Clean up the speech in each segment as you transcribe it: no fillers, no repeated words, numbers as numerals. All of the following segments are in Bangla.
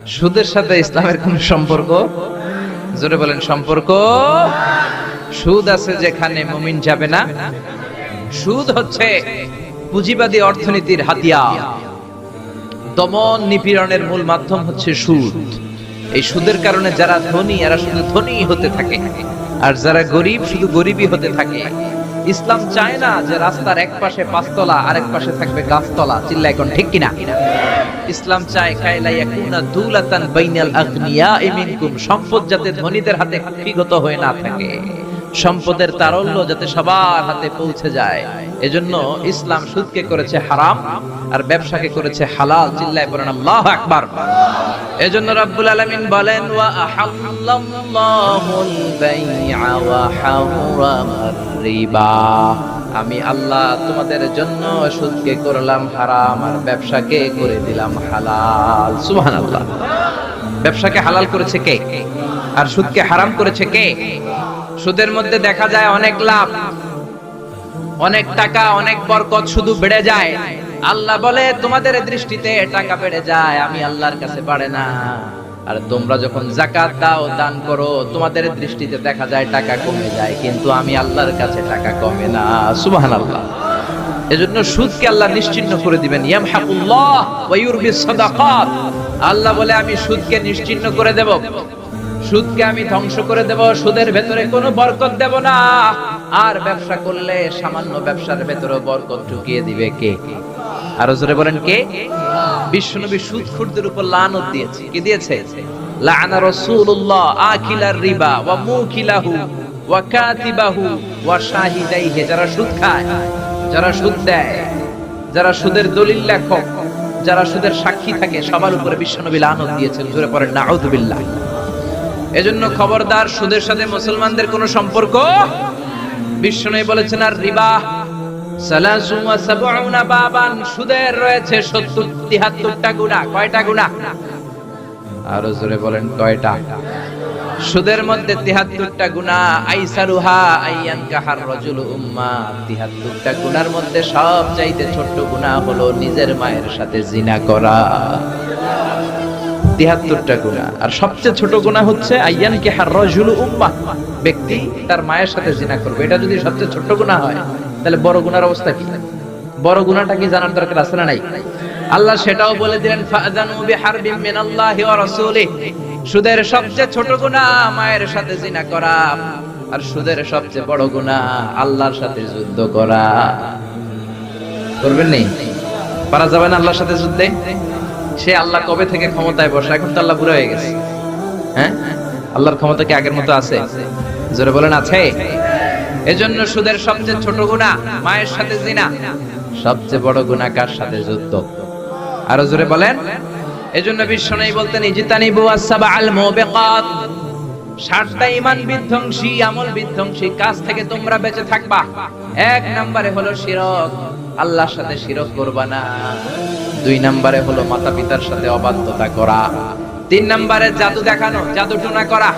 সুদের সাথে ইসলামের কোন সম্পর্ক? জোরে বলেন সম্পর্ক। সুদ আছে যেখানে মুমিন যাবে না। সুদ হচ্ছে পুঁজিবাদী অর্থনীতির হাতিয়ার। দমন নিপীড়নের মূল মাধ্যম হচ্ছে সুদ। এই সুদের কারণে যারা ধনী এরা শুধু ধনী হতে থাকে, আর যারা গরিব শুধু গরিবই হতে থাকে। ইসলাম চায় না যে রাস্তার এক পাশে পাঁচতলা আর এক পাশে থাকবে গাছতলা। চিল্লা এখন ঠিক কিনা? ইসলাম চায় কায়লা ইয়াকুনা দুলাতান বাইনাল আগনিয়াই মিনকুম, সম্পদ যাতে ধনীদের হাতে কুক্ষিগত হয়ে না থাকে, সম্পদের তারল্য যাতে সবার হাতে পৌঁছে যায়। এজন্য ইসলাম সুদকে করেছে হারাম আর ব্যবসাকে করেছে হালাল। চিল্লায় পড়েন আল্লাহু আকবার। এজন্য রব্বুল আলামিন বলেন ওয়া আহাল্লাল্লাহুল বাইআ ওয়া হারামার রিবা, আমি আল্লাহ তোমাদের জন্য সুদকে করলাম হারাম আর ব্যবসাকে করে দিলাম হালাল। সুবহানাল্লাহ। ব্যবসাকে হালাল করেছে কে আর সুদকে হারাম করেছে কে? সুদের মধ্যে দেখা যায় অনেক লাভ, অনেক টাকা, অনেক বরকত, শুধু বেড়ে যায়। আল্লাহ বলে তোমাদের দৃষ্টিতে টাকা বেড়ে যায়, আমি আল্লাহর কাছে বাড়ে না। আর তোমরা যখন যাকাত দাও, দান করো, তোমাদের দৃষ্টিতে দেখা যায় টাকা কমে যায়, কিন্তু আমি আল্লাহর কাছে টাকা কমে না। সুবহানাল্লাহ। এজন্য সুদকে আল্লাহ নিশ্চিহ্ন করে দিবেন। ইয়ামহাকুল্লাহ ওয়া ইউরবিস সাদাকাত। আল্লাহ বলে আমি সুদকে নিশ্চিহ্ন করে দেব, সুদকে আমি ধ্বংস করে দেব, সুদের ভেতরে কোনো বরকত দেব না। আর ব্যবসা করলে সামান্য ব্যবসার ভেতরে বরকত ঢুকিয়ে দিবে কে? আরো জোরে বলেন কে? বিশ্বনবী সুদখোরদের উপর লানত দিয়েছে। কি দিয়েছে? লাআনা রাসূলুল্লাহ আকিলার রিবা ওয়া মুকিলাহু ওয়া কাতিবাহু ওয়া শাহিদাইহি। যারা সুদ খায়, যারা সুদ দেয়, যারা সুদের দলিল লেখক, যারা সুদের সাক্ষী থাকে, সবার উপরে বিশ্বনবী লানত দিয়েছেন। জোরে পড়েন নাউযুবিল্লাহ। এজন্য খবরদার, সুদের সাথে মুসলমানদের কোনো সম্পর্ক। বিশ্বনবী বলেছেন আর রিবা সালাসুন ওয়া সাবউনা বাবান, সুদের রয়েছে 73টা গুনাহ। কয়টা গুনাহ? আরো জোরে বলেন কয়টা? সুদের মধ্যে 73টা গুনাহ। আইসারুহা আইয়ান কাহার রাজুলু উম্মা, 73টা গুনার মধ্যে সবচাইতে ছোট গুনাহ হলো নিজের মায়ের সাথে জিনা করা। 73টা গুনাহ, আর সবচেয়ে ছোট গুনাহ হচ্ছে আইয়ান কাহার রাজুলু উম্মা, ব্যক্তি তার মায়ের সাথে জিনা করবে। এটা যদি সবচেয়ে ছোট গুনাহ হয়, তাহলে বড় গুনার অবস্থা কি? বড় গুনাহটা কি জানার দরকার আছে না নাই? আল্লাহ সেটাও বলে দিলেন ফাযানু বিহারবিম মিনাল্লাহি ওয়া রাসূলিহি। সুদের সবচেয়ে ছোট গুনাহ মায়ের সাথে জিনা করা, আর সুদের সবচেয়ে বড় গুনাহ আল্লাহর সাথে যুদ্ধ করা। করবেন নি? পারা যাবে না আল্লাহর সাথে যুদ্ধে? সে আল্লাহ কবে থেকে ক্ষমতায় বসে? এখন তো আল্লাহ বুড়ো হয়ে গেছে। হ্যাঁ, আল্লাহর ক্ষমতা কি আগের মতো আছে? জোরে বলেন আছে? এজন্য সুদের সবচেয়ে ছোট গুনাহ মায়ের সাথে জিনা, সবচেয়ে বড় গুনাহ কার সাথে? যুদ্ধ। আরো জোরে বলেন। এজন্য বিশ্বনবী বলতেন ইজতানিবু আসসাবাল মুবিকাত, 7টা ঈমান বিধ্বংসী, আমল বিধ্বংসী কাজ থেকে তোমরা বেঁচে থাকবা। এক নম্বরে হলো শিরক, আল্লাহর সাথে শিরক করবা না। 2 নম্বরে হলো মাতা পিতার সাথে অবাধ্যতা করা। 3 নম্বরে জাদু দেখানো, জাদু টুনা করা।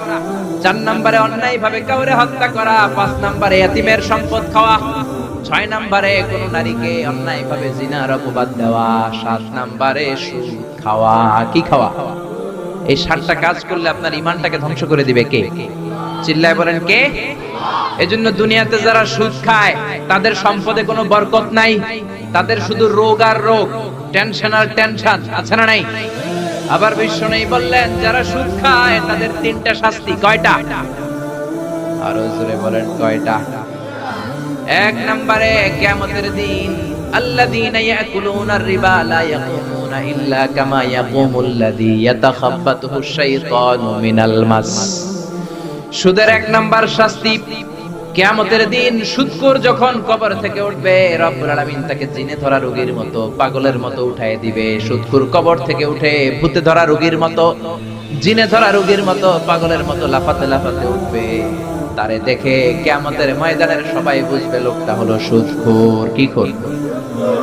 4 নম্বরে অন্যায় ভাবে কাউরে হত্যা করা। 5 নম্বরে এতিমের সম্পদ খাওয়া। 6 নম্বরে কোন নারীকে অন্যায় ভাবে জিনার অপবাদ দেওয়া। 7 নম্বরে সুদ খাওয়া। কি খাওয়া? এই 7টা কাজ করলে আপনার ঈমানটাকে ধ্বংস করে দিবে কে? চিল্লায় বলেন কে? এজন্য দুনিয়াতে যারা সুদ খায় তাদের সম্পদে কোনো বরকত নাই, তাদের শুধু রোগ আর রোগ, টেনশন আর টেনশন। আছে না নাই? আবার বিশ্বনবী বললেন যারা সুদ খায় তাদের 3টা শাস্তি। কয়টা? আরো জোরে বলেন কয়টা? 1 নম্বরে কিয়ামতের দিন আল্লাযীনা ইয়াকুলুনার রিবা লা ইয়াকুমুনা ইল্লা কামা ইয়াকুমুল্লাযী ইয়াতাখাব্বাতুহুশ শাইতানু মিনাল মাস। সুদের 1 নাম্বার শাস্তি, কিয়ামতের দিন সুদখোর যখন কবর থেকে উঠবে, রব্বুল আলামিন তাকে জিনে ধরা রোগীর মতো, পাগলের মতো উঠায় দিবে। সুদখোর কবর থেকে উঠে ভূতে ধরা রোগীর মতো, জিনে ধরা রোগীর মতো, পাগলের মতো লাফাতে লাফাতে উঠবে। তারে দেখে কিয়ামতের ময়দানের সবাই বুঝবে লোকটা হলো সুদখোর। কি খোর?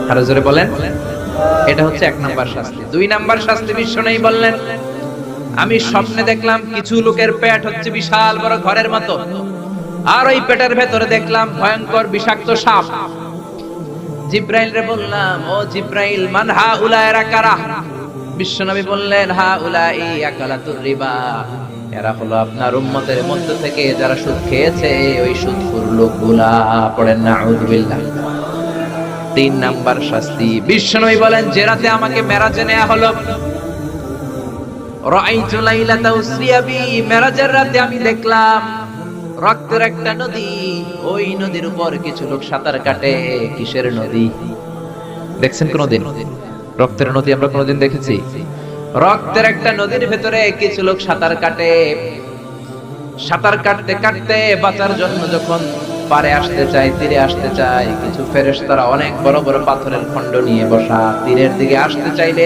আরো জোরে বলেন। এটা হচ্ছে 1 নাম্বার শাস্তি। 2 নাম্বার শাস্তি বিশ্বনবী বললেন আমি স্বপ্নে দেখলাম কিছু লোকের পেট হচ্ছে বিশাল বড় ঘরের মতো, আর ওই পেটের ভেতরে দেখলাম ভয়ঙ্কর বিষাক্ত সাপ। জিব্রাইল রে বললাম ও জিব্রাইল মান হাউলা এরা কারা? বিশ্বনবী বললেন, হা উলাই আকালাতুর রিবা, এরা হলো আপনার উম্মতের মধ্য থেকে যারা সুদ খেয়েছে ওই সুদখোর লোকগুলা। পড়েন নাউযুবিল্লাহ। 3 নাম্বার শাস্তি, বিশ্বনবী বলেন, যে রাতে আমাকে মেরাজে নেওয়া হলো, রাআইতু লাইলাতা উসরিয়া বি, মেরাজের রাতে আমি দেখলাম রক্তের একটা নদী, ওই নদীর উপর কিছু লোক সাঁতার কাটে। কিসের নদী? দেখছেন কোনদিন রক্তের নদী? আমরা কোনদিন দেখেছি? রক্তের একটা নদীর ভেতরে কিছু লোক সাঁতার কাটে। সাঁতার কাটতে কাটতে বাঁচার জন্য যখন পারে আসতে চায়, তীরে আসতে চায়, কিছু ফেরেশতারা অনেক বড় বড় পাথরের খণ্ড নিয়ে বসা, তীরের দিকে আসতে চাইলে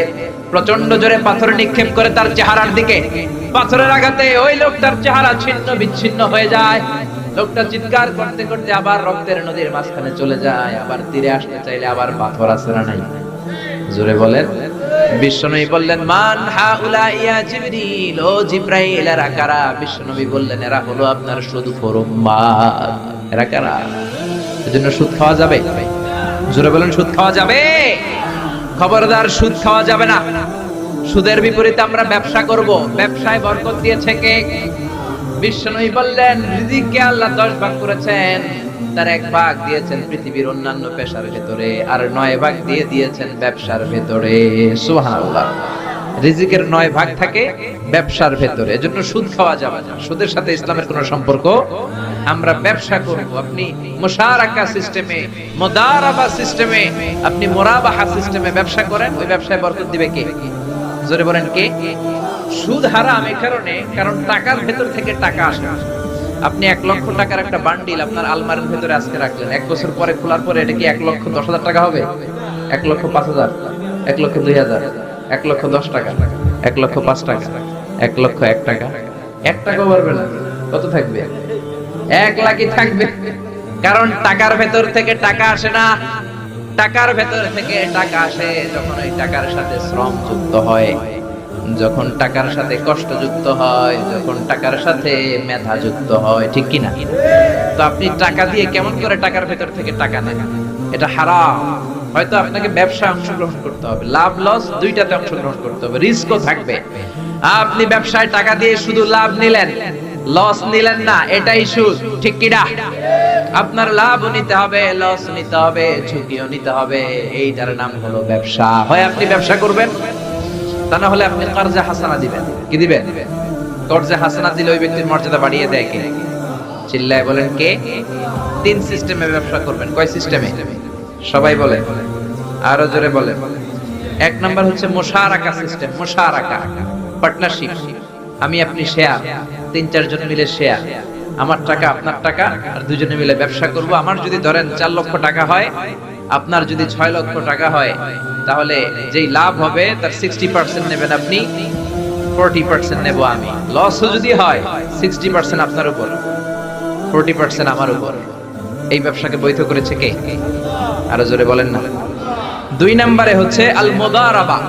প্রচন্ড জোরে পাথর নিক্ষেপ করে তার চেহারার দিকে। পাথরের আঘাতে ওই লোকটার চেহারা ছিন্ন বিচ্ছিন্ন হয়ে যায়। লোকটা চিৎকার করতে করতে আবার রক্তের নদীর মাঝখানে চলে যায়। আবার তীরে আসতে চাইলে আবার পাথর আছে না নাই? জোরে বলেন। বিশ্বনবী বললেন, মান হাউলা ইয়া জিবরিল, ও জিব্রাইল এরা কারা? বিশ্বনবী বললেন, এরা হলো আপনার সুদখোর উম্মাত। এরা কারা? এজন্য সুদ খাওয়া যাবে? জোরে বলেন, সুদ খাওয়া যাবে? খবরদার, সুদ খাওয়া যাবে না। সুদের বিপরীতে আমরা ব্যবসা করব। ব্যবসায় বরকত দিয়েছে কে? বিশ্বনবী বললেন, রিজিককে আল্লাহ 10 ভাগ করেছেন, তার 1 ভাগ দিয়েছেন পৃথিবীর অন্যান্য পেশার ভেতরে, আর 9 ভাগ দিয়ে দিয়েছেন ব্যবসার ভেতরে। সুবহানাল্লাহ। রিজিকের 9 ভাগ থাকে ব্যবসার ভেতরে, এজন্য সুদ খাওয়া যাবে না। সুদের সাথে ইসলামের কোনো সম্পর্ক। আমরা ব্যবসা করব। আপনি মুশারাকা সিস্টেমে, মুদারাবা সিস্টেমে, আপনি মুরাবাহা সিস্টেমে ব্যবসা করেন, ওই ব্যবসায় বরকত দিবে কে? জোরে বলেন, কে? সুদ হারাম এই কারণে, কারণ টাকার ভেতর থেকে টাকা আসে। আপনি 1 লক্ষ টাকার একটা বান্ডিল আপনার আলমারির ভেতরে আজকে রাখলেন, 1 বছর পরে খোলার পরে এটা কি 1,10,000 টাকা হবে? 1,05,000, 1,02,000, 1,10 টাকা, 1,05 টাকা, 1,01 টাকা। 1 টাকাও বাড়বে না। কত থাকবে? 1 লাখই থাকবে। কারণ টাকার ভেতর থেকে টাকা আসে না। টাকার ভেতর থেকে টাকা আসে যখন ওই টাকার সাথে শ্রম যুক্ত হয়, যখন টাকার সাথে কষ্ট যুক্ত হয়, যখন টাকার সাথে মেধা যুক্ত হয়। ঠিক কি না? তো আপনি টাকা দিয়ে কেমন করে টাকার ভেতর থেকে টাকা নেন? এটা হারাম। হয়তো আপনাকে ব্যবসায় অংশগ্রহণ করতে হবে, লাভ লস দুইটাতে অংশগ্রহণ করতে হবে, রিস্কও থাকবে। আপনি ব্যবসায় টাকা দিয়ে শুধু লাভ নিলেন, লস নিলেন না, এটাই সুদ। ঠিক কি না? আপনার লাভও নিতে হবে, লস নিতে হবে, ঝুঁকিও নিতে হবে। এইটার নাম হলো ব্যবসা। হয় আপনি ব্যবসা করবেন, তা না হলে আপনি কর্জে হাসানা দিবেন। কি দিবেন? কর্জে হাসানা দিলে ওই ব্যক্তির মর্যাদা বাড়িয়ে দেয় কে? চিল্লায় বলেন, কে? 3 সিস্টেমে ব্যবসা করবেন। কয় সিস্টেমে? সবাই বলেন, আরো জোরে বলেন। 1 নাম্বার হচ্ছে মুশারাকা সিস্টেম। মুশারাকা, পার্টনারশিপ। আমি আপনি শেয়ার, 3-4 জন মিলে শেয়ার। আমার টাকা আপনার টাকা, আর দুজনে মিলে ব্যবসা করব। আমার যদি ধরেন 4 লক্ষ টাকা হয়, আপনার যদি 6 লক্ষ টাকা হয়, তাহলে যেই লাভ হবে তার 60% নেবেন আপনি, 40% নেব আমি। লসও যদি হয় 60% আপনার উপর, 40% আমার উপর। এই ব্যবসাকে বৈধ করেছে কে? আরো জোরে বলেন না। 2 নম্বরে হচ্ছে আল মুদারাবা।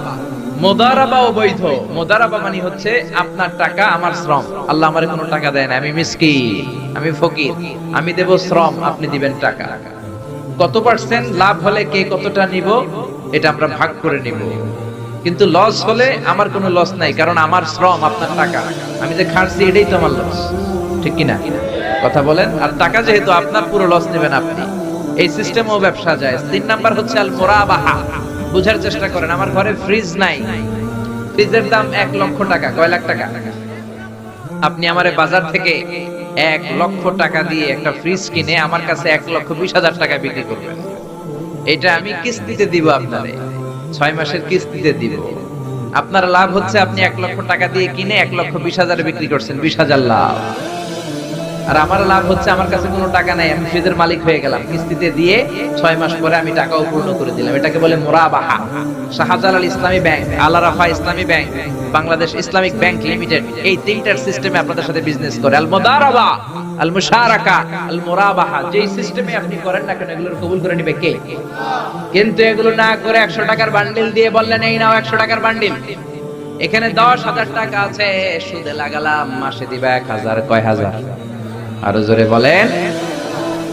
মুদারাবাও বৈধ। মুদারাবা মানে হচ্ছে আপনার টাকা আমার শ্রম। আল্লাহ আমারে কোনো টাকা দেয় না, আমি মিসকিন, আমি ফকির, আমি দেব শ্রম, আপনি দিবেন টাকা। কত পার্সেন্ট লাভ হলে কে কতটা নিব এটা আমরা ভাগ করে নিব। কিন্তু লস হলে আমার কোনো লস নাই, কারণ আমার শ্রম আপনার টাকা, আমি যে খাটছি এটাই তো আমার লস। ঠিক কি না? কথা বলেন। আর টাকা যেহেতু আপনার, পুরো লস নেবেন আপনি। এই সিস্টেমও ব্যবসা যায়। 3 নাম্বার হচ্ছে আল মুরাবাহা। বুঝার চেষ্টা করেন। আমার ঘরে ফ্রিজ নাই, ফ্রিজের দাম 1 লক্ষ টাকা। কয় লাখ টাকা? আপনি আমারে বাজার থেকে 1 লক্ষ টাকা দিয়ে একটা ফ্রিজ কিনে আমার কাছে 1,20,000 টাকা বিক্রি করবেন। এটা আমি কিস্তিতে দিব আপনারে, 6 মাসের কিস্তিতে দিব। আপনার লাভ হচ্ছে আপনি 1 লক্ষ টাকা দিয়ে কিনে 1,20,000 বিক্রি করছেন, 20,000 লাভ। আর আমার লাভ হচ্ছে আমার কাছে কোনো টাকা নাই, আমি ফ্রিজের মালিক হয়ে গেলাম, কিস্তিতে দিয়ে 6 মাস পরে আমি টাকাও পূর্ণ করে দিলাম। এটাকে বলে মুরাবাহা। শাহজালাল ইসলামী ব্যাংক, আল রাফা ইসলামী bank, Bangladesh Islamic bank limited, এই 3টার সিস্টেমে আপনাদের সাথে বিজনেস করে। আল মুদারাবা, আল মুশারাকা, আল মুরাবাহা। যেই সিস্টেমে আপনি করেন না কেন, এগুলোর কবুল করে নিবে কে? কিন্তু এগুলো না করে 100 টাকার বান্ডিল দিয়ে বললেন এই নাও 100 টাকার বান্ডিল, এখানে 10,000 টাকা আছে, সুদে লাগালাম, মাসে দিবা 1,000। কয় হাজার? আরো জোরে বলেন।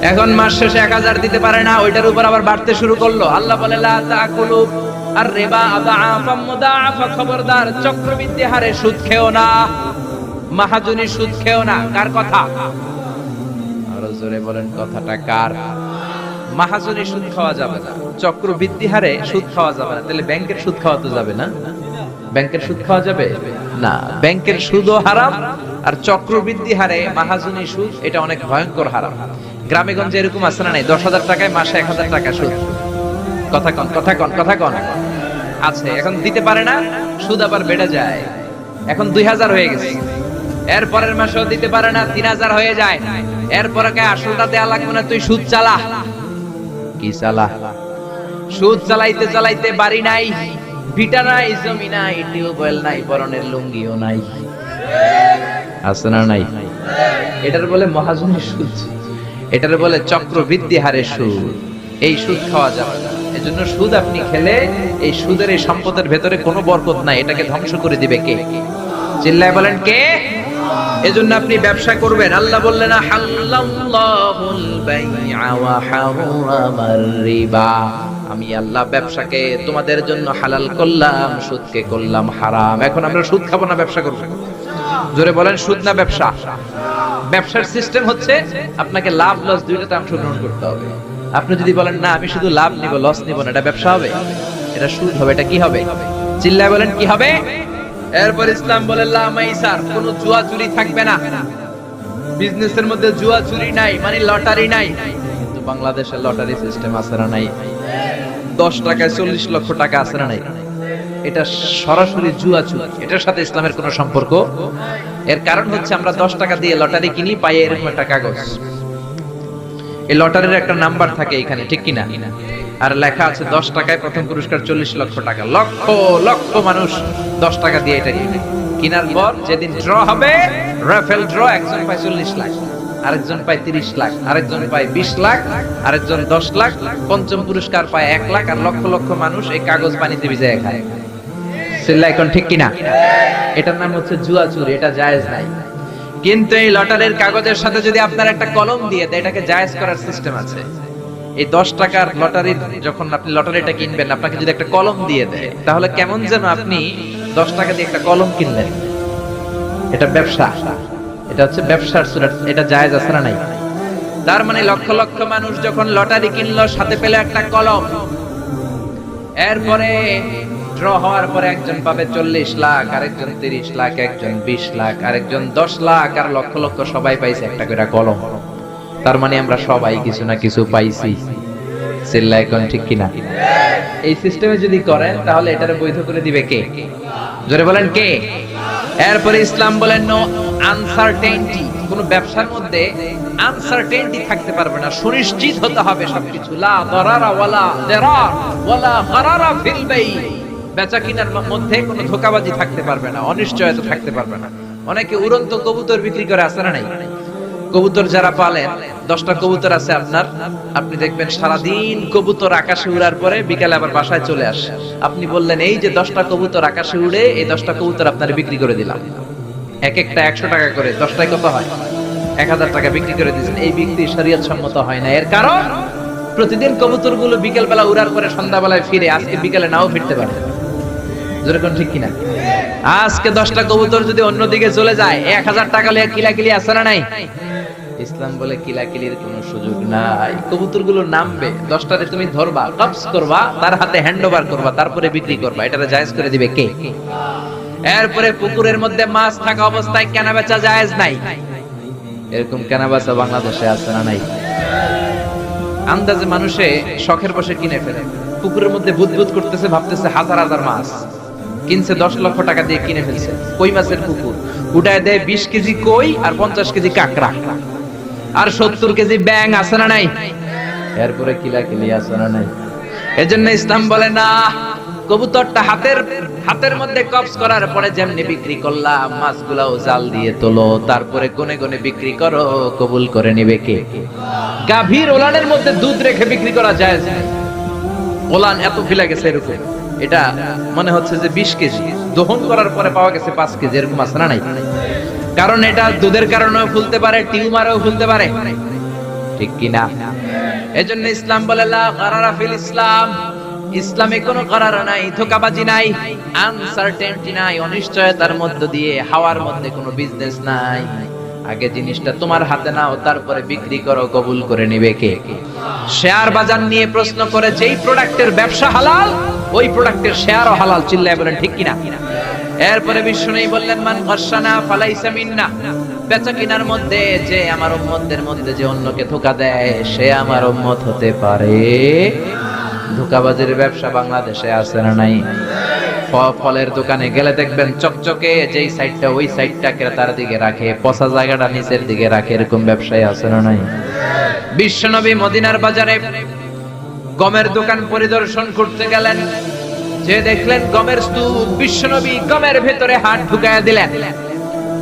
এখন মাস শেষে 1,000 দিতে পারে না, ওইটার উপর আবার বাড়তে শুরু করলো। আল্লাহ বলে লা তাকুলু আর রিবা আদাআফা মুদাআফা, খবরদার চক্রবৃদ্ধি হারে সুদ খেও না, মাহাজনী সুদ খেও না। কার কথা? আরো জোরে বলেন, কথাটা কার? মাহাজনী সুদ খাওয়া যাবে না, চক্রবৃদ্ধি হারে সুদ খাওয়া যাবে না। তাহলে ব্যাংকের সুদ খাওয়া তো যাবে না? ব্যাংকের সুদ খাওয়া যাবে না, ব্যাংকের সুদও হারাম, আর চক্রবৃদ্ধি হারে মাহাজনী সুদ, এটা অনেক ভয়ঙ্কর হারাম। গ্রামে গঞ্জে এরকম আছে না নাই? 10,000 টাকায় মাসে 1,000 টাকা সুদ। কথা কন, কথা কন, কথা কন। আছে, এখন দিতে পারে না, সুদ আবার বেড়ে যায়। এখন 2,000 হয়ে গেছে, এর পরের মাসেও দিতে পারে না, 3,000 হয়ে যায়। এরপরে কে আসলটা দেয়া লাগবে না, তুই সুদ চালা। কি চালা? সুদ চালাইতে চালাইতে বাড়ি নাই, ভিটা নাই, জমি নাই, টিউবওয়েল নাই, পরনের লুঙ্গিও নাই। আছে না নাই? এটার বলে মহাজনী সুদ, এটার বলে চক্রবৃদ্ধি হারে সুদ। এই সুদ খাওয়া যাবে না। এজন্য সুদ আপনি খেলে এই সুদের এই সম্পদের ভেতরে কোনো বরকত নাই, এটাকে ধ্বংস করে দিবে কে? চিল্লায় বলেন কে? এজন্য আপনি ব্যবসা করবেন, আল্লাহ বললেন হাল্লাল্লাহুল বাইআ ওয়া হারামার রিবা, আমি আল্লাহ ব্যবসাকে তোমাদের জন্য হালাল করলাম, সুদকে করলাম হারাম। এখন আমরা সুদ খাবো না, ব্যবসা করব। জোরে বলেন, সুদ না ব্যবসা? ব্যবসার সিস্টেম হচ্ছে আপনাকে লাভ লস দুইটাতে অংশগ্রহণ করতে হবে। আপনি যদি বলেন না আমি শুধু লাভ নিব, লস নিব না, এটা ব্যবসা হবে? এটা সুদ হবে। এটা কি হবে? চিল্লায় বলেন, কি হবে? এরপর ইসলাম বলে লা মাইসার, কোনো জুয়া চুরি থাকবে না। বিজনেসের মধ্যে জুয়া চুরি নাই, মানে লটারি নাই। কিন্তু বাংলাদেশের লটারি সিস্টেম আছে না নাই? 10 টাকায় 40 লক্ষ টাকা আছে না নাই? এটা সরাসরি জুয়া চুরি, এটার সাথে ইসলামের কোনো সম্পর্ক। এর কারণ হচ্ছে আমরা 10 টাকা দিয়ে লটারি কিনি, পাই এরকম একটা কাগজ, এই লটারির একটা নাম্বার থাকে এখানে, ঠিক কিনা? আর লেখা আছে 10 টাকায় প্রথম পুরস্কার 40 লক্ষ টাকা। লক্ষ লক্ষ মানুষ 10 টাকা দিয়ে এটা কিনে। কিনার পর যেদিন ড্র হবে, রাফেল ড্র, একজন পায় 40 লাখ, আরেকজন পায় 30 লাখ, আরেকজন পায় 20 লাখ, আরেকজন 10 লাখ, পঞ্চম পুরস্কার পায় 1 লাখ, আর লক্ষ লক্ষ মানুষ এই কাগজ পানিতে ভিজায় খায়। সিল্লা এখন ঠিক কিনা? এটার নাম হচ্ছে জুয়া চুরি, এটা জায়েজ নাই। কিন্তু এই লটারির কাগজের সাথে যদি আপনার একটা কলম দিয়ে দেয়, এটাকে জায়েজ করার সিস্টেম আছে। এই 10 টাকার লটারির, যখন আপনি লটারিটা কিনবেন, আপনাকে যদি একটা কলম দিয়ে দেয়, তাহলে কেমন যেন আপনি 10 টাকা দিয়ে একটা কলম কিনলেন। এটা ব্যবসা, এটা হচ্ছে ব্যবসার সুরাত, এটা জায়েজ আছে না নাই? তার মানে লক্ষ লক্ষ মানুষ যখন লটারি কিনলো, সাথে পেল একটা কলম। এরপরে ড্র হওয়ার পরে একজন পাবে 40 লাখ, আরেকজন 30 লাখ, একজন 20 লাখ, আরেকজন 10 লাখ, আর লক্ষ লক্ষ সবাই পাইছে একটা করে কলম। তার মানে আমরা সবাই কিছু না কিছু পাইছি। চিল্লা এখন ঠিক কিনা? এই সিস্টেমে যদি করেন, তাহলে এটারে বৈধ করে দিবে কে? জোরে বলেন, কে? এরপরে ইসলাম বলেন নো আনসার্টেইনটি, কোন ব্যবসার মধ্যে আনসার্টেইনটি থাকতে পারবে না, সুনিশ্চিত হতে হবে সবকিছু। লা দারারা ওয়ালা দিরার ওয়ালা গারারা ফিল বাই, বেচা কিনার মধ্যে কোনো ধোঁকাবাজি থাকতে পারবে না, অনিশ্চয়তা থাকতে পারবে না। অনেকে উড়ন্ত কবুতর বিক্রি করে, আছে না নাই? কবুতর যারা পালেন, 10টা কবুতর আছে আপনার, আপনি দেখবেন সারাদিন কবুতর আকাশে উড়ার পরে বিকালে আবার বাসায় চলে আসে। আপনি বললেন এই যে 10টা কবুতর আকাশে উড়ে, এই 10টা কবুতর আপনার বিক্রি করে দিলাম, এক একটা 100 টাকা করে, 10টায় কত হয়? 1000 টাকা বিক্রি করে দিয়েছেন। এই বিক্রি শরীয়ত সম্মত হয় না। এর কারণ প্রতিদিন কবুতরগুলো বিকেল বেলা উড়ার পরে সন্ধ্যাবেলায় ফিরে, আজকে বিকালে নাও ফিরতে পারে। যেরকম ঠিক কিনা? আজকে 10টা কবুতর যদি অন্যদিকে চলে যায়, 1000 টাকা লিয়ে কিলাকিলি আছে না নাই? ইসলাম বলে কিলাকিলির কোনো সুযোগ নাই। কবুতরগুলো নামবে, 10টারে তুমি ধরবা, কবজ করবা, তার হাতে হ্যান্ডওভার করবা, তারপরে বিক্রি করবা। এটারে জায়েজ করে দিবে কে? এরপরে পুকুরের মধ্যে মাছ থাকা অবস্থায় কেনা বেচা জায়েজ নাই। এরকম কেনা বেচা বাংলাদেশে আছে না নাই? আন্দাজে মানুষে শখের বসে কিনে ফেলে, পুকুরের মধ্যে বুদবুদ করতেছে, ভাবতেছে হাজার হাজার মাছ কিনছে, 10 লক্ষ টাকা দিয়ে কিনে ফেলছে। কই মাছের পুকুর, উঠায় দেয় 20 কেজি কই আর 50 কেজি কাঁকড়া আর 70 কেজি ব্যাং, আছে না নাই? এরপরে কিলাকিলি আছে না নাই? এজন্য ইসলাম বলে না, কবুতরটা হাতের মধ্যে কবজ করার পরে যেমনি বিক্রি করলাম, মাছগুলাও জাল দিয়ে তোলো, তারপরে কোনে কোনে বিক্রি করো, কবুল করে নিবে কে? গাভীর ওলানের মধ্যে দুধ রেখে বিক্রি করা যায় না। ওলান এত ফিলা গেছে এরকম, এটা মনে হচ্ছে যে 20 কেজি, দহন করার পরে পাওয়া গেছে 5 কেজি, এরকম আছে না নাই? কারণ এটা দুধের কারণেও ফুলতে পারে, টিউমারেও ফুলতে পারে, ঠিক কিনা? এজন্য ইসলাম বলে লা গারারা ফিল ইসলাম, ইসলামে কোনো করার নাই, ধোঁকাবাজি নাই, আনসার্টেনটি নাই, অনিশ্চয়তার মধ্য দিয়ে হাওয়ার মধ্যে কোনো বিজনেস নাই। আগে জিনিসটা তোমার হাতে নাও, তারপরে বিক্রি করো, কবুল করে নিবে কে? শেয়ার বাজার নিয়ে প্রশ্ন করে, যেই প্রোডাক্টের ব্যবসা হালাল ওই প্রোডাক্টের শেয়ারও হালাল, চিল্লায় বলেন ঠিক কিনা? এরপরে বিষ্ণু বললেন, মান গাশানা ফালাইসা মিন্না, বেচা কিনার মধ্যে যে আমার উম্মতদের মধ্যে যে অন্যকে ধোঁকা দেয় সে আমার উম্মত হতে পারে। ধোঁকাবাজির ব্যবসা বাংলাদেশে আছে না নাই? ফলের দোকানে গেলে দেখবেন চকচকে যেই সাইডটা ওই সাইডটা ক্রেতার দিকে রাখে, পচা জায়গাটা নিচের দিকে রাখে, এরকম ব্যবসায়ী আছে না নাই? বিশ্বনবী মদিনার বাজারে গমের দোকান পরিদর্শন করতে গেলেন, যে দেখলেন গমের স্তূপ, বিশ্বনবী গমের ভেতরে হাত ঢুকায়া দিলেন।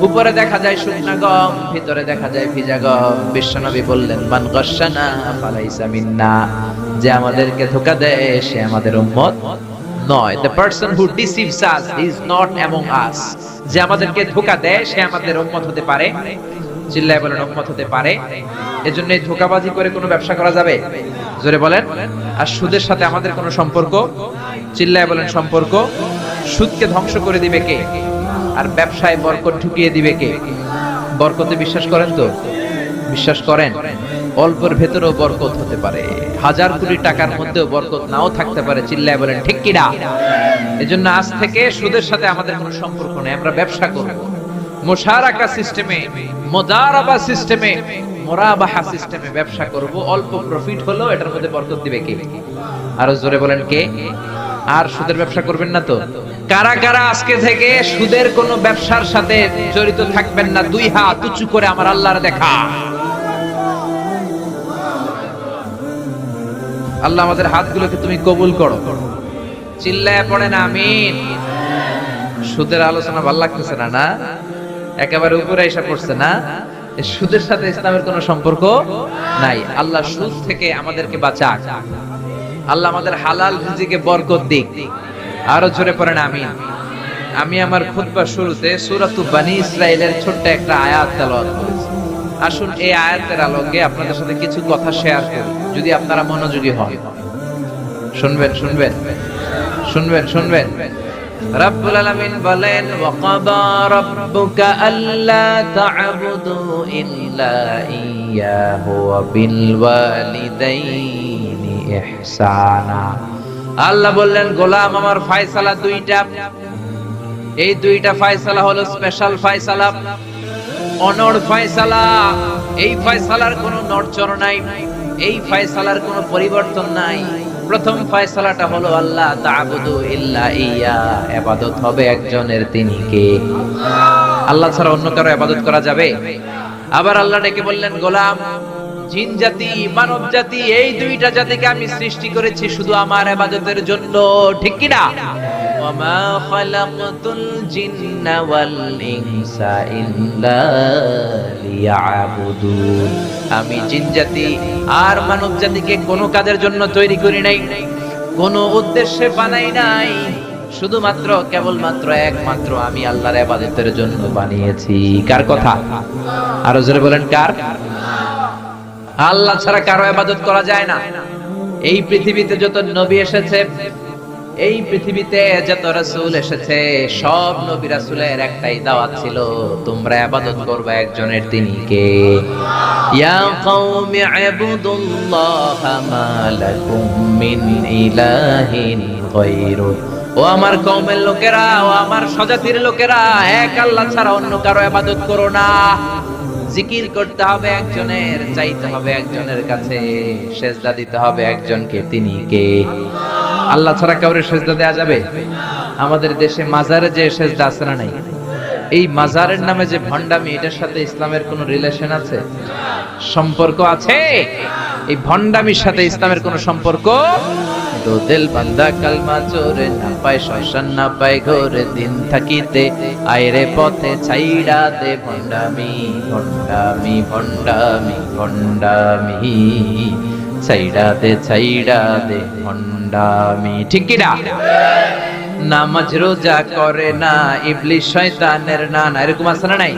উপরে দেখা যায় শুকনা গম, ভিতরে দেখা যায় ভিজা গম। বিশ্বনবী বললেন, মান গাশানা ফালাইসা মিন্না, যে আমাদেরকে ধোঁকা দেয় সে আমাদের উম্মত নয়। The person who deceives us is not among us, যে আমাদেরকে ধোঁকা দেয় সে আমাদের উম্মত হতে পারে। চিল্লায় বলেন উম্মত হতে পারে। এজন্য এই ধোঁকাবাজি করে কোনো ব্যবসা করা যাবে? জোরে বলেন। আর সুদের সাথে আমাদের কোনো সম্পর্ক? চিল্লায় বলেন সম্পর্ক। সুদকে ধ্বংস করে দিবে কে? আর ব্যবসায় বরকত ঢুকিয়ে দিবে কে? বরকতে বিশ্বাস করেন তো? বিশ্বাস করেন? অল্পের ভেতরেও বরকত হতে পারে, হাজার কোটি টাকার মধ্যেও বরকত নাও থাকতে পারে। চিল্লায় বলেন ঠিক কিনা? এজন্য আজ থেকে সুদের সাথে আমাদের কোনো সম্পর্ক নেই, আমরা ব্যবসা করব মুশারাকা সিস্টেমে, মুদারাবা সিস্টেমে, মুরাবাহা সিস্টেমে ব্যবসা করব। অল্প প্রফিট হলো এটার মধ্যে বরকত দিবে কে? আরো জোরে বলেন কে? আর সুদের ব্যবসা করবেন না তো? কারা কারা আজকে থেকে সুদের কোনো ব্যবসার সাথে জড়িত থাকবেন না? দুই হাত উঁচু করে আমার আল্লাহর দেখা। আল্লাহ আমাদের হাতগুলোকে তুমি কবুল করো। চিল্লায় পড়েন আমিন। সুদের আলোচনা ভালো লাগতেছে না? না একেবারে উপরে এসে পড়ছে না? সুদের সাথে ইসলামের কোনো সম্পর্ক নাই। আল্লাহ সুদ থেকে আমাদেরকে বাঁচাক। আল্লাহ আমাদের হালাল রিজিকে বরকত দিক। আরো জোরে পড়েন আমিন। আমি আমার খুতবার শুরুতে সূরাতুল বনী ইসরাইলের ছোট্ট একটা আয়াত তেলাওয়াত করেছি। আসুন এই আয়াতের আলোকে আপনাদের সাথে কিছু কথা শেয়ার করি, যদি আপনারা মনোযোগী হন। শুনবেন শুনবেন শুনবেন শুনবেন। রব্বুল আলামিন বলেন, ওয়া ক্বাদা রাব্বুকা আল্লা তা'বুদু ইল্লা ইয়্যাহু ওয়া বিল ওয়ালিদাইনি ইহসানা। আল্লাহ বললেন, গোলাম আমার ফয়সালা দুইটা, এই দুইটা ফয়সালা হলো স্পেশাল ফয়সালা, অনড় ফয়সালা। এই ফয়সালার কোনো নড়চড় নাই, এই ফয়সালার কোনো পরিবর্তন নাই। প্রথম ফয়সালাটা হলো আল্লাহ তা'বুদু ইল্লা ইয়া, ইবাদত হবে একজনের, তিনি কে? আল্লাহ ছাড়া অন্য কারো ইবাদত করা যাবে? আবার আল্লাহ ডেকে বললেন, গোলাম জিন জাতি মানব জাতি এই দুইটা জাতিকে আমি সৃষ্টি করেছি শুধু আমার ইবাদতের জন্য, ঠিক কি না? ওয়ামা খালাকতুল জিন্না ওয়াল ইনসা ইল্লা লিয়াবুদুন। আমি জিন জাতি আর মানব জাতিকে কোনো কাজের জন্য তৈরি করি নাই, কোনো উদ্দেশ্যে বানাই নাই, শুধুমাত্র কেবলমাত্র একমাত্র আমি আল্লাহর ইবাদতের জন্য বানিয়েছি। কার কথা? আরো জোরে বলেন কার? আল্লাহ ছাড়া কারো ইবাদত করা যায় না। এই পৃথিবীতে যত নবী এসেছে, এই পৃথিবীতে যত রাসূল এসেছে, সব নবী রাসূলের একটাই দাওয়াত ছিল, তোমরা ইবাদত করবে একজনের, তিনি কে? ইয়া কওমি ইবুদুল্লাহা মা লাকুম মিন ইলাহিন গায়রু। ও আমার কওমের লোকেরা, ও আমার স্বজাতির লোকেরা, এক আল্লাহ ছাড়া অন্য কারো ইবাদত করো না। জিকির করতে হবে একজনের, চাইতে হবে একজনের কাছে, সেজদা দিতে হবে একজনকে, তিনি কে? আল্লাহ ছাড়া কাউরে সেজদা দেয়া যাবে? আমাদের দেশে মাজারে যে সেজদা আছে না নাই, এই মাজারের নামে যে ভণ্ডামি, এটার সাথে ইসলামের কোনো রিলেশন আছে? সম্পর্ক আছে? এই ভণ্ডামির সাথে ইসলামের কোনো সম্পর্ক? তো দিল বান্দা কালমা চোরে না পায় শ্মশান, না পায় ঘরে দিন থাকিতে, আইরে পথে ছাইড়া দে ভণ্ডামি ভণ্ডামি ভণ্ডামি ভণ্ডামি, ছাইড়া দে ভণ্ডামি, ঠিক কি না? নামাজ রোজা করে না, ইবলিস শয়তানের নানা, এরকম আছে না নাই?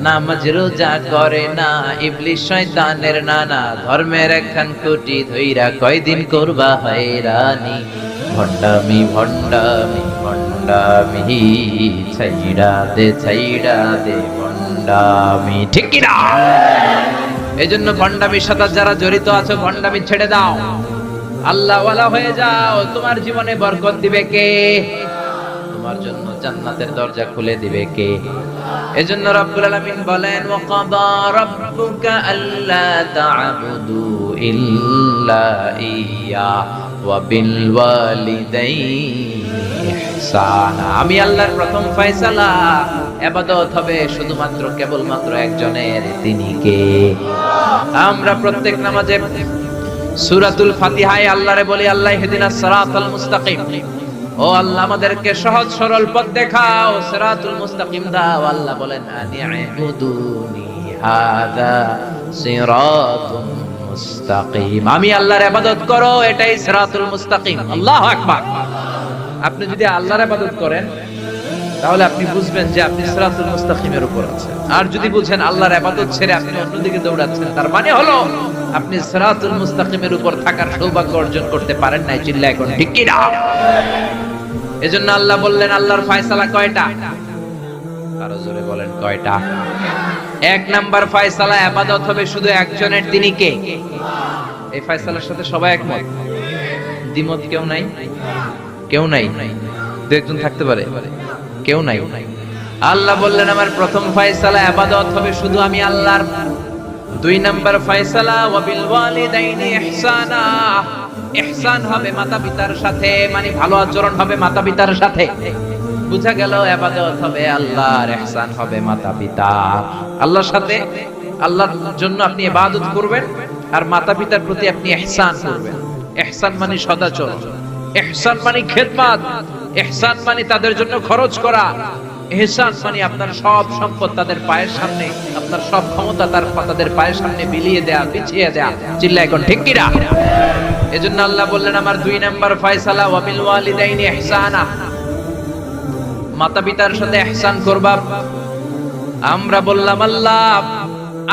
নামাজ রোজা করে না, ইবলিস শয়তানের নানা, ধর্মের একখান কুটি ধইরা কয়দিন করবা হয়রানি। ভণ্ডামি ভণ্ডামি ভণ্ডামি, ছাইড়া দে ভণ্ডামি, ঠিক কি না? এজন্য ভণ্ডামির সাথে যারা জড়িত আছো, ভণ্ডামি ছেড়ে দাও, আল্লাহ ওয়ালা হয়ে যাও। তোমার জীবনে বরকত দিবে কে? তোমার জন্য জান্নাতের দরজা খুলে দিবে কে? এজন্য রব্বুল আলামিন বলেন, ওয়া কাদা রাব্বুকা আল্লা তা'বুদু ইল্লা ইয়্যা ওয়া বিল ওয়ালিদাইনি ইহসানা। আমি আল্লাহর প্রথম ফয়সালা, ইবাদত হবে শুধুমাত্র কেবলমাত্র একজনের, তিনি কে? আমরা প্রত্যেক নামাজে সূরাতুল ফাতিহায় আল্লাহরে বলি, আল্লাহ ইহদিনাস সিরাতাল মুস্তাকিম, ও আল্লাহ আমাদেরকে সহজ সরল পথ দেখাও, সিরাতুল মুস্তাকিম দাও। আল্লাহ বলেন, আনি'বুদুনি হাদা সিরাতুম মুস্তাকিম, আমি আল্লাহর ইবাদত করো, এটাই সিরাতুল মুস্তাকিম। আল্লাহু আকবার। আপনি যদি আল্লাহর ইবাদত করেন তাহলে আপনি বুঝবেন যে আপনি সিরাতুল মুস্তাকিমের উপর আছেন। আর যদি বুঝেন আল্লাহর ইবাদত ছেড়ে আপনি অন্যদিকে দৌড়াচ্ছেন, তার মানে হলো আপনি সিরাতুল মুস্তাকিমের উপর থাকার সৌভাগ্য অর্জন করতে পারেন নাই। চিল্লায় কোন ঠিক কি না? এজন্য আল্লাহ বললেন, আল্লাহর ফয়সালা কয়টা? আরো জোরে বলেন, কয়টা? এক নাম্বার ফয়সালা, ইবাদত হবে শুধু একজনের, তিনি কে? এই ফয়সালার সাথে সবাই একমত? দ্বিমত কেউ নাই? কেউ নাই? দু একজন থাকতে পারে, কেউ নাই। আল্লাহ বললেন, আমার প্রথম ফয়সালা, ইবাদত হবে শুধু আমি আল্লাহর। দুই নাম্বার ফয়সালা, ওয়া বিল ওয়ালিদাইনি ইহসানা, ইহসান হবে মাতা পিতার সাথে, মানে ভালো আচরণ হবে মাতা পিতার সাথে। বুঝা গেল, ইবাদত হবে আল্লাহর, ইহসান হবে মাতা পিতা। আল্লাহর সাথে, আল্লাহর জন্য আপনি ইবাদত করবেন, আর মাতা পিতার প্রতি আপনি ইহসান করবেন। ইহসান মানে সদাচরণ, ইহসান মানে খেদমত, ইহসান মানে তাদের জন্য খরচ করা, ইহসান মানে আপনার সব সম্পদ তাদের পায়ের সামনে, আপনার সব ক্ষমতা তাদের পায়ের সামনে বিলিয়ে দেয়া, বিছিয়ে দেয়া। চিল্লায় এখন ঠিক কি না? এজন্য আল্লাহ বললেন, আমার দুই নাম্বার ফয়সালা, ওয়া বিল ওয়ালিদাইনি ইহসানা, মাতা পিতার সাথে ইহসান করবা। আমরা বললাম, আল্লাহ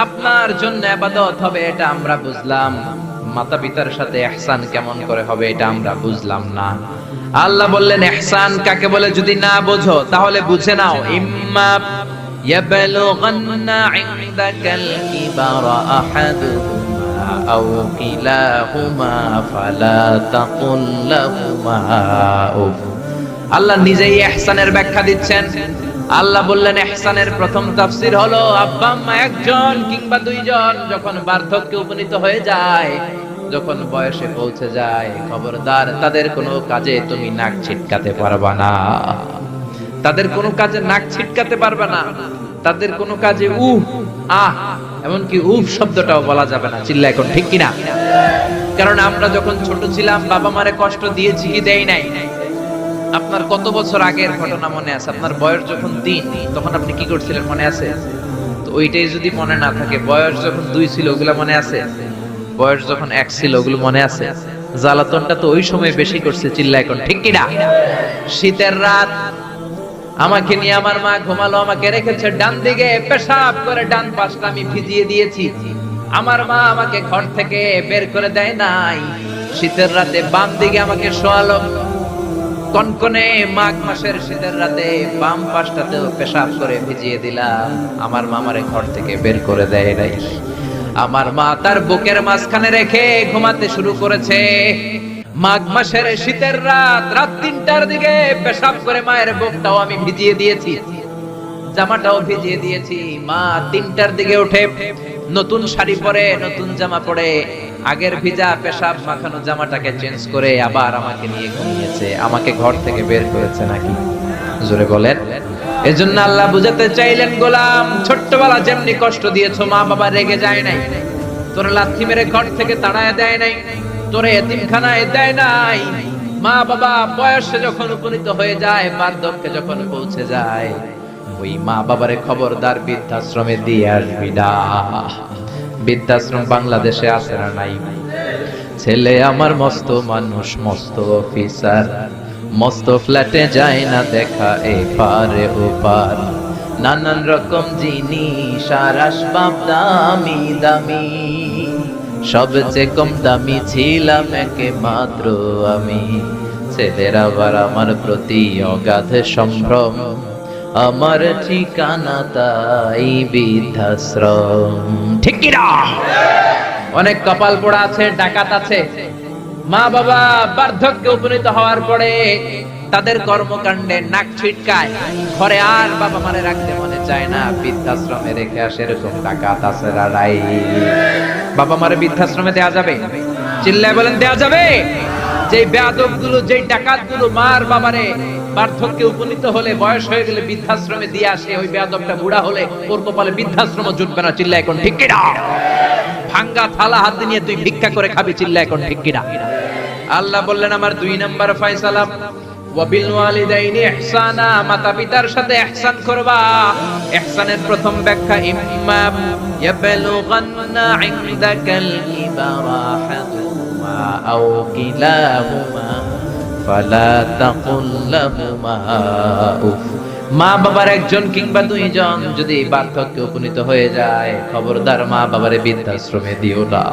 আপনার জন্য ইবাদত হবে, এটা আমরা বুঝলাম, মাতা পিতার সাথে ইহসান কেমন করে হবে এটা আমরা বুঝলাম না। আল্লাহ বললেন, ইহসান কাকে বলে যদি না বোঝো তাহলে বুঝে নাও, ইম্মা ইয়াবলুগান্না ইনদাকাল কিবারা আহাদুহুমা আও কিলাহুমা ফালা তাকুল লাহুমা উফ। আল্লাহ নিজেই ইহসানের ব্যাখ্যা দিচ্ছেন। আল্লাহ বললেন, ইহসানের প্রথম তাফসীর হলো, আব্বা আম্মা একজন কিংবা দুইজন যখন বার্ধক্যে উপনীত হয়ে যায়, যখন বয়সে পৌঁছে যায়, খবরদার তাদের কোনো কাজে তুমি নাক ছিটকাতে পারবা না, তাদের কোনো কাজে নাক ছিটকাতে পারবে না, তাদের কোনো কাজে উফ আহ এমনকি উফ শব্দটাও বলা যাবে না। চিল্লা এখন ঠিক কিনা? কারণ আমরা যখন ছোট ছিলাম বাবা মারে কষ্ট দিয়েছি কি দেই নাই? আপনার কত বছর আগের ঘটনা মনে আছে? আপনার বয়স যখন 3 তখন আপনি কি করছিলেন মনে আছে? তো ওইটাই যদি মনে না থাকে, বয়স যখন 2 ছিল ওগুলা মনে আছে? বয়স যখন 1 ছিল ওগুলো মনে আছে? জ্বালাতনটা তো ওই সময় বেশি করছে। চিল্লা এখন ঠিক কিনা? শীতের রাত, আমাকে নিয়ে আমার মা ঘুমালো, আমাকে রেখেছে ডান দিকে, পেশাব করে ডান পাশটা আমি ভিজিয়ে দিয়েছি। আমার মা আমাকে ঘর থেকে বের করে দেয় নাই, শীতের রাতে বাম দিকে আমাকে শোয়ালো। কনকনে মাঘ মাসের শীতের রাতে বাম পাশটাতেও পেশাব করে ভিজিয়ে দিলাম। আমার মা আমারে ঘর থেকে বের করে দেয় নাই। আমার মা তার বুকের মাঝখানে রেখে ঘুমাতে শুরু করেছে। মাঘ মাসের শীতের রাত, রাত 3টার দিকে পেশাব করে মায়ের বুকটাও আমি ভিজিয়ে দিয়েছি, জামাটাও ভিজিয়ে দিয়েছি। মা 3টার দিকে উঠে নতুন শাড়ি পরে, নতুন জামা পরে, আগের ভিজা পেশাব মাখানো জামাটাকে চেঞ্জ করে আবার আমাকে নিয়ে ঘুমিয়েছে। আমাকে ঘর থেকে বের করেছে নাকি? জোরে বলেন। এজন্য আল্লাহ বুঝাতে চাইলেন, গোলাম ছোট্টবেলা যেমনি কষ্ট দিয়েছো, মা বাবা রেগে যায় নাই, তোর লাথি মেরে ঘর থেকে তাড়ায় দেয় নাই, তোরে এতিমখানায় দেয় নাই। মা বাবা বয়সে যখন উপনীত হয়ে যায়, বার্ধক্যে যখন পৌঁছে যায়, ওই মা বাবারে খবরদার বৃদ্ধাশ্রমে দিয়ে আসবি না। বৃদ্ধাশ্রম বাংলাদেশে আছে না নাই? ছেলে আমার মস্ত মানুষ, মস্ত অফিসার, মস্ত ফ্ল্যাটে যায় না দেখা এপারে ওপার, নানান রকম জিনিস আর আসবাব দামি দামি, সবচেয়ে কম দামি ছিলাম একমাত্র আমি। ছেলের আবার আমার প্রতি অগাধ সম্ভ্রম, আমার ঠিকানা তাই বৃদ্ধাশ্রম। ঠিক কি না? অনেক কপাল পোড়া আছে, ডাকাত আছে, মা বাবা বার্ধক্যে উপনীত হওয়ার পরে তাদের কর্মকাণ্ডে নাক ছিটকায়, ঘরে আর বাবা মারে রাখতে মনে চায় না, বৃদ্ধাশ্রমে রেখে আসে। এরকম ডাকাত আছে রাই। বাবা মারে বৃদ্ধাশ্রমে দেয়া যাবে? চিল্লায় বলেন দেয়া যাবে? যেই বেয়াদব গুলো, যেই ডাকাত গুলো মার বাবারে বার্ধক্যে উপনীত হলে, বয়স হয়ে গেলে বৃদ্ধাশ্রমে দিয়ে আসে, ওই বেয়াদবটা বুড়া হলে ওর কপালে বৃদ্ধাশ্রম জুটবে না। চিল্লায় এখন ঠিক কি না? ভাঙ্গা থালা হাতে নিয়ে তুই ভিক্ষা করে খাবি। চিল্লায় এখন ঠিক কি না? আল্লাহ বললেন আমার 2 নাম্বার ফয়সালা, ওয়াবিল ওয়ালিদাইনি ইহসানা, মাতা পিতার সাথে ইহসান করবা। ইহসানের প্রথম ব্যাখ্যা, ইম্মা ইয়াবলুগান্না ইনদাকাল কিবারা আহাদুহুমা আও কিলাহুমা ফালা তাকুল লাহুমা উফ। মা বাবার একজন কিংবা দুইজন যদি বার্ধক্যে উপনীত হয়ে যায়, খবরদার মা বাবারে বৃদ্ধাশ্রমে দিও না।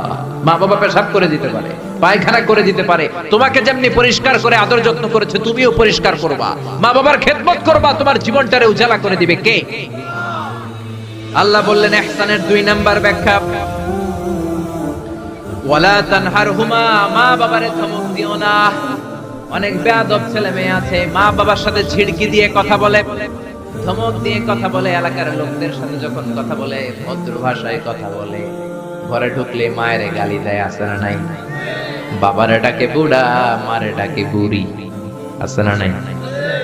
মা বাবা পেশাব করে দিতে পারে, পায়খানা করে দিতে পারে, তোমাকে যেমনি পরিষ্কার করে আদর যত্ন করেছে তুমিও পরিষ্কার করবা। মা বাবার খেদমত করবা, তোমার জীবনটারে উজালা করে দিবে কে? আল্লাহ বললেন ইহসানের 2 নাম্বার ব্যাখ্যা, ওয়ালা তানহারহুমা, মা বাবারে ধমক দিও না। অনেক বেয়াদব ছেলে মেয়ে আছে, মা বাবার সাথে ঝিড়কি দিয়ে কথা বলে, ধমক দিয়ে কথা বলে, এলাকার লোকদের সাথে যখন কথা বলে ভদ্র ভাষায় কথা বলে, ঘরে ঢুকলে মায়ের গালি দেয়, আছে না নাই? বাবারে ডাকে বুড়া, মারে ডাকে বুড়ি, আছে না নাই?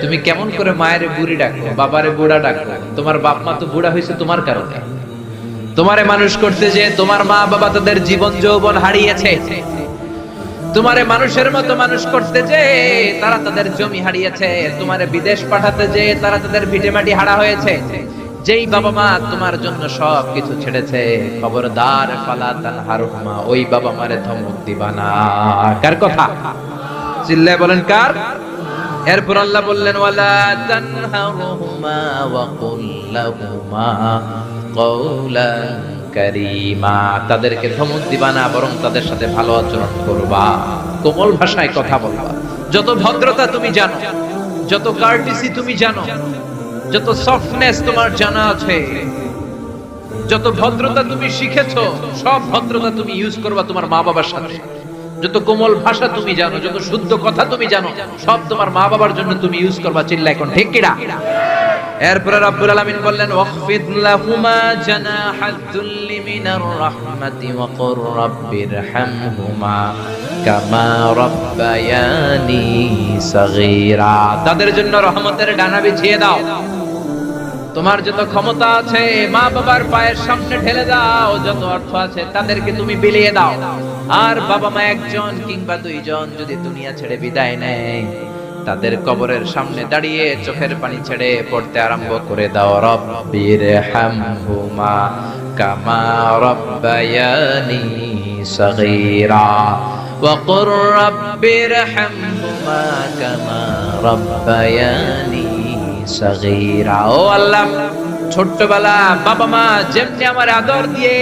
তুমি কেমন করে মায়ের বুড়ি ডাকো, বাবারে বুড়া ডাকো? তোমার বাপ মা তো বুড়া হয়েছে তোমার কারণে। তোমারে মানুষ করতে যে তোমার মা বাবা তাদের জীবন যৌবন হারিয়েছে, তোমারে মানুষের মতো মানুষ করতে যে তারা তাদের জমি হারিয়েছে, তোমারে বিদেশ পাঠাতে যে তারা তাদের ভিটে মাটি হারা হয়েছে। যেই বাবা মা তোমার জন্য সব কিছু ছেড়েছে, খবরদার ফালা তানহারহুমা, ওই বাবা মারে ধমক দিবা না। কার কথা? চিল্লায় বলেন কার? এরপর আল্লাহ বললেন ওয়ালা তানহারহুমা ওয়া কুল লাহুমা কওলান কারীমা, তাদেরকে ধমক দিবা না, বরং তাদের সাথে ভালো আচরণ করবা, কোমল ভাষায় কথা বলবা। যত ভদ্রতা তুমি জানো, যত কার্টিসি তুমি জানো, যত সফটনেস তোমার জানা আছে, যত ভদ্রতা তুমি শিখেছো, সব ভদ্রতা তুমি ইউজ করবা তোমার মা বাবার সাথে। যত কোমল ভাষা তুমি জানো, যত শুদ্ধ কথা তুমি জানো, সব তোমার মা বাবার জন্য তুমি ইউজ করবা। চিল্লা এখন ঠিক কিনা? এরপরে রব্বুল আলামিন বললেন ওয়াখফিদ লাহুমা জানাহাদ-দুল্লি মিনার রাহমাতি ওয়া কুর রাব্বিরহামহুমা কামা রাব্বায়ানি সাগীরা, তাদের জন্য রহমতের ডানা বিছিয়ে দাও। তোমার যত ক্ষমতা আছে মা বাবার পায়ের সামনে ঢেলে দাও, যত অর্থ আছে তাদেরকে তুমি বিলিয়ে দাও। আর বাবা মা একজন কিংবা দুইজন যদি দুনিয়া ছেড়ে বিদায় নেয়, তাদের কবরের সামনে দাঁড়িয়ে চোখের পানি ছেড়ে পড়তে আরম্ভ করে দাও, রব্বিরহামহুমা কামা রাব্বায়ানি সাগীরা ওয়া কুর রাব্বিরহামহুমা কামা রাব্বায়ানি সাগীরা। ও আল্লাহ, ছোট্টবেলা বাবা মা যেমনি আমার আদর দিয়ে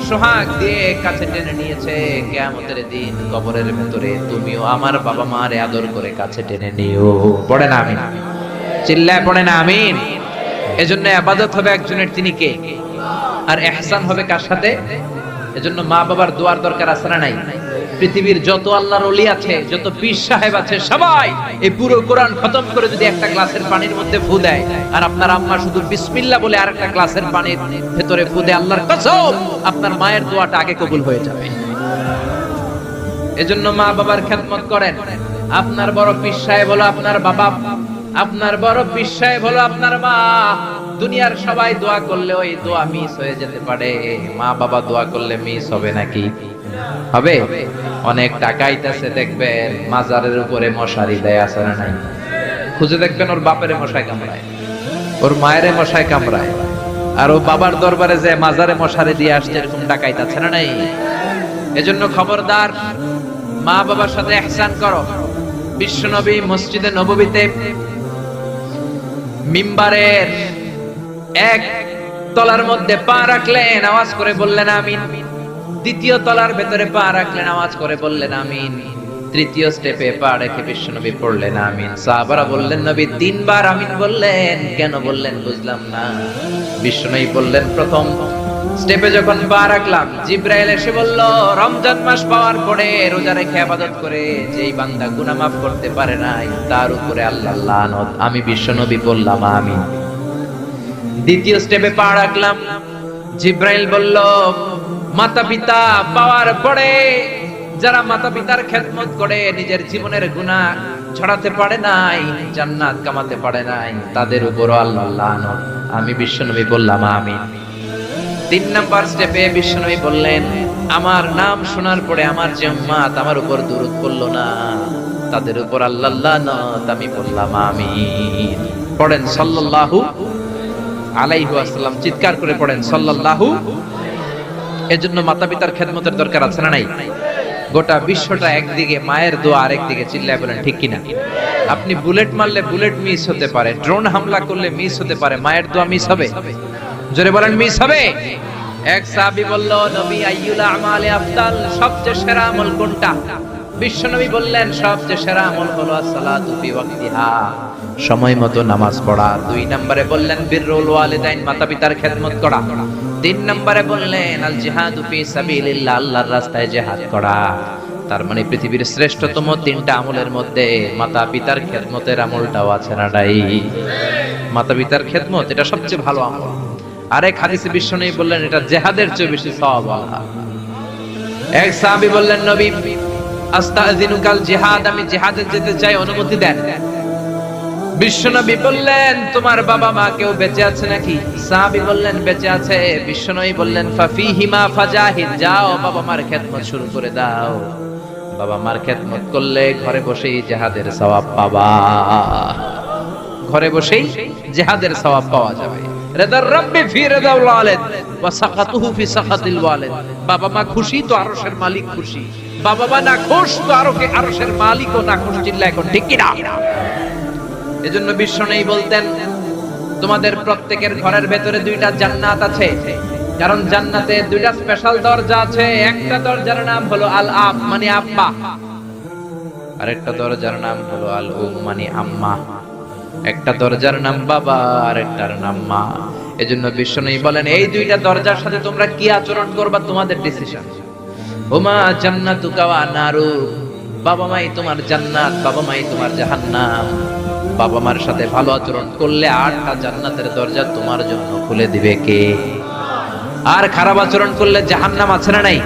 সোহাগ দিয়ে কাছে টেনে নিয়েছে, কিয়ামতের দিন কবরের ভেতরে তুমিও আমার বাবা মারে আদর করে কাছে টেনে নিও। পড়ে না আমিন? চিল্লায় পড়ে না আমিন? এজন্য ইবাদত হবে একজনের, তিনি কে? আর ইহসান হবে কার সাথে? এজন্য মা বাবার দোয়ার দরকার আছে না নাই? পৃথিবীর যত আল্লাহর ওলি আছে, যত পীর সাহেব আছে, সবাই এই পুরো কোরআন খতম করে যদি একটা গ্লাসের পানির মধ্যে ফু দেয়, আর আপনার আম্মা শুধু বিসমিল্লাহ বলে আরেকটা গ্লাসের পানির ভেতরে ফু দেয়, আল্লাহর কসম আপনার মায়ের দোয়াটা আগে কবুল হয়ে যাবে। এজন্য মা বাবার খেদমত করেন। আপনার বড় পীর সাহেব হলো আপনার বাবা, আপনার বড় পীর সাহেব হলো আপনার মা। দুনিয়ার সবাই দোয়া করলে ওই দোয়া মিস হয়ে যেতে পারে, মা বাবা দোয়া করলে মিস হবে নাকি? হবে। অনেক টাকা আইতাছে, দেখবেন মাজারের উপরে মশারি দেয়, আছে না নাই? খুঁজে দেখবেন ওর বাপের মশায় কামড়ায়, ওর মায়ের মশায় কামড়ায়, আর ও বাবার দরবারে যে মাজারে মশারি দিয়ে আসছে, এরকম টাকা আইতাছে না নাই? এজন্য খবরদার, মা বাবার সাথে ইহসান করো। বিশ্বনবী মসজিদে নববীতে মিম্বারের এক তলার মধ্যে পা রাখলেন, আওয়াজ করে বললেন আমিন। দ্বিতীয় তলার ভেতরে পা রাখলেন, আওয়াজ করে বললেন আমিন। তৃতীয় স্টেপে পা রেখে বিশ্বনবী পড়লেন আমিন। সাহাবারা বললেন নবী তিনবার আমিন বললেন, কেন বললেন বুঝলাম না। বিশ্বনবী বললেন প্রথম স্টেপে যখন পা রাখলাম, জিব্রাইল এসে বলল রমজান মাস পাওয়ার পরে রোজা রেখে ইবাদত করে যেই বান্দা গুনাহ মাফ করতে পারে নাই তার উপরে আল্লাহর লানত। আমি বিশ্বনবী বললাম আমিন। দ্বিতীয় স্টেপে পা রাখলাম, জিব্রাইল বলল মাতা পিতা পাওয়ার পরে যারা মাতা পিতার খেদমত করে নিজের জীবনের গুনাহ ছড়াতে পারে নাই, জান্নাত কামাতে পারে নাই, তাদের উপর আল্লাহর লানত। আমি বিশ্বনবী বললাম আমিন। তিন নাম্বার স্টেপে বিশ্বনবী বললেন আমার নাম শোনার পরে আমার যে উম্মত আমার উপর দুরূদ পড়লো না তাদের উপর আল্লাহর লানত। আমি বললাম আমিন। পড়েন সাল্লাল্লাহু আলাইহি ওয়াসাল্লাম, চিৎকার করে পড়েন সাল্লাল্লাহু। এজন্য মাতা পিতার খেদমতের দরকার আছে না নাই? গোটা বিশ্বটা একদিকে, মায়ের দোয়া আরেকদিকে, চিল্লায় বলেন ঠিক কিনা? আপনি বুলেট মারলে বুলেট মিস হতে পারে, ড্রোন হামলা করলে মিস হতে পারে, মায়ের দোয়া মিস হবে? জোরে বলেন মিস হবে? এক সাহাবী বলল নবী আইয়ুল আমালি আফদাল, সবচেয়ে সেরা আমল কোনটা? বিশ্বনবী বললেন সবচেয়ে সেরা আমল হলো আসসালাতু ফি ওয়াক্তিহা, সময় মতো নামাজ পড়া। দুই নম্বরে বললেন বিররুল ওয়ালিদাইন, মাতা পিতার খেদমত করা। তিন নম্বরে বললেন আল জিহাদু ফি সাবিলিল্লাহ, আল্লাহর রাস্তায় জিহাদ করা। তার মানে পৃথিবীর শ্রেষ্ঠতম তিনটা আমলের মধ্যে মাতা পিতার খেদমতের আমলটাও আছে না নাই? মাতা পিতার খেদমত এটা সবচেয়ে ভালো আমল। আরেক হাদিসে বিশ্বনবী বললেন এটা জিহাদের চেয়ে বেশি সওয়াব। এক সাহাবী বললেন নবী আস্তাযিনুকাল জিহাদ, আমি জিহাদে যেতে চাই, অনুমতি দেন। বিশ্বনবী বললেন তোমার বাবা মা কেউ বেঁচে আছে নাকি? সাহাবী বললেন বেঁচে আছে। বিশ্বনবী বললেন ফাফিহিমা ফাজাহিদ, যাও বাবা মার খেদমত শুরু করে দাও। বাবা মার খেদমত করলে ঘরে বসেই জিহাদের সওয়াব পাবা, ঘরে বসেই জিহাদের সওয়াব পাওয়া যাবে। রিদার রাব্বি ফি রিদাল ওয়ালিদ ওয়া সাকাতুহু ফি সাকাতিল ওয়ালিদ, বাবা মা খুশি তো আরশের মালিক খুশি, বাবা মা না খুশ তো আরশের মালিকও না খুশ। চিল্লায় এখন ঠিক কি না? এজন্য বিশ্বনবী বলতেন তোমাদের প্রত্যেকের ঘরের ভেতরে দুইটা জান্নাত আছে, কারণ জান্নাতে দুইটা স্পেশাল দরজা আছে। একটা দরজার নাম হলো আল আব মানে আব্বা, আর একটা দরজার নাম হলো আল উম মানে আম্মা। একটা দরজার নাম বাবা আর একটার নাম মা। এজন্য বিশ্বনবী বলেন এই দুইটা দরজার সাথে তোমরা কি আচরণ করবা তোমাদের ডিসিশন। হুমা জান্নাতুকা ওয়া নারু, বাবা মাই তোমার জান্নাত, বাবা মাই তোমার জাহান্নাম। বাবা মার সাথে ভালো আচরণ করলে 8টা জান্নাতের দরজা তোমার জন্য খুলে দিবে কে? আর খারাপ আচরণ করলে জাহান্নাম আছে না নাই?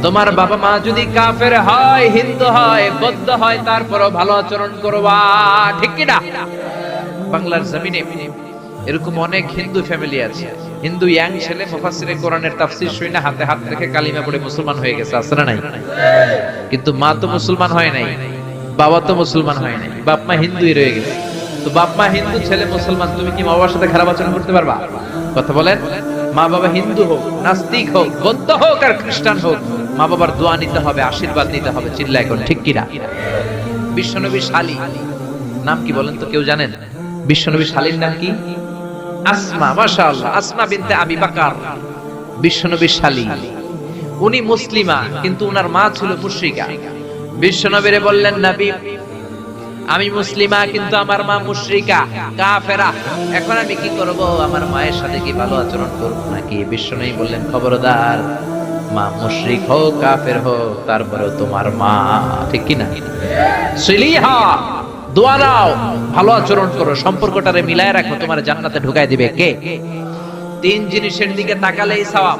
তোমার বাবা মা যদি কাফের হয়, হিন্দু হয়, বৌদ্ধ হয়, তারপরও ভালো আচরণ করবা, ঠিক কি না? বাংলার জমিনে এরকম অনেক হিন্দু ফ্যামিলি আছে, হিন্দু ইয়াং ছেলে মুফাসসিরে কোরআনের তাফসীর শুনে হাতে হাত রেখে কালিমা পড়ে মুসলমান হয়ে গেছে, আছে না নাই? কিন্তু মা তো মুসলমান হয় নাই, বাবা তো মুসলমান হয় নাই, বাপ মা হিন্দুই রয়ে গেছে। তো বাপ মা হিন্দু, ছেলে মুসলমান, তুমি কি মা বাবার সাথে খারাপ আচরণ করতে পারবা? কথা বলেন। মা বাবা হিন্দু হোক, নাস্তিক হোক, বৌদ্ধ হোক আর খ্রিস্টান হোক, মা বাবার দোয়া নিতে হবে, আশীর্বাদ নিতে হবে। চিল্লায় এখন ঠিক কি না? বিশ্বনবী শালী নাম কি বলেন তো, কেউ জানেন বিশ্বনবী শালীর নাম কি? আসমা। মাশাআল্লাহ, আসমা বিনতে আবি বকর বিশ্বনবী শালী। উনি মুসলিমা কিন্তু উনার মা ছিল মুশরিকা। বিশ্বনবীরে বললেন নবী আমি মুসলিমা কিন্তু আমার মা মুশরিকা, কাফেরা, এখন আমি কি করব? আমার মায়ের সাথে কি ভালো আচরণ করব নাকি? বিশ্বনবী বললেন খবরদার, মা মুশরিক হোক কাফের হোক তারপরেও তোমার মা, ঠিক কি না? সিলিহা, দোয়া দাও, ভালো আচরণ করো, সম্পর্কটারে মিলায় রাখো, তোমার জান্নাতে ঢুকায় দিবে কে? 3 জিনিসের দিকে তাকালেই সওয়াব।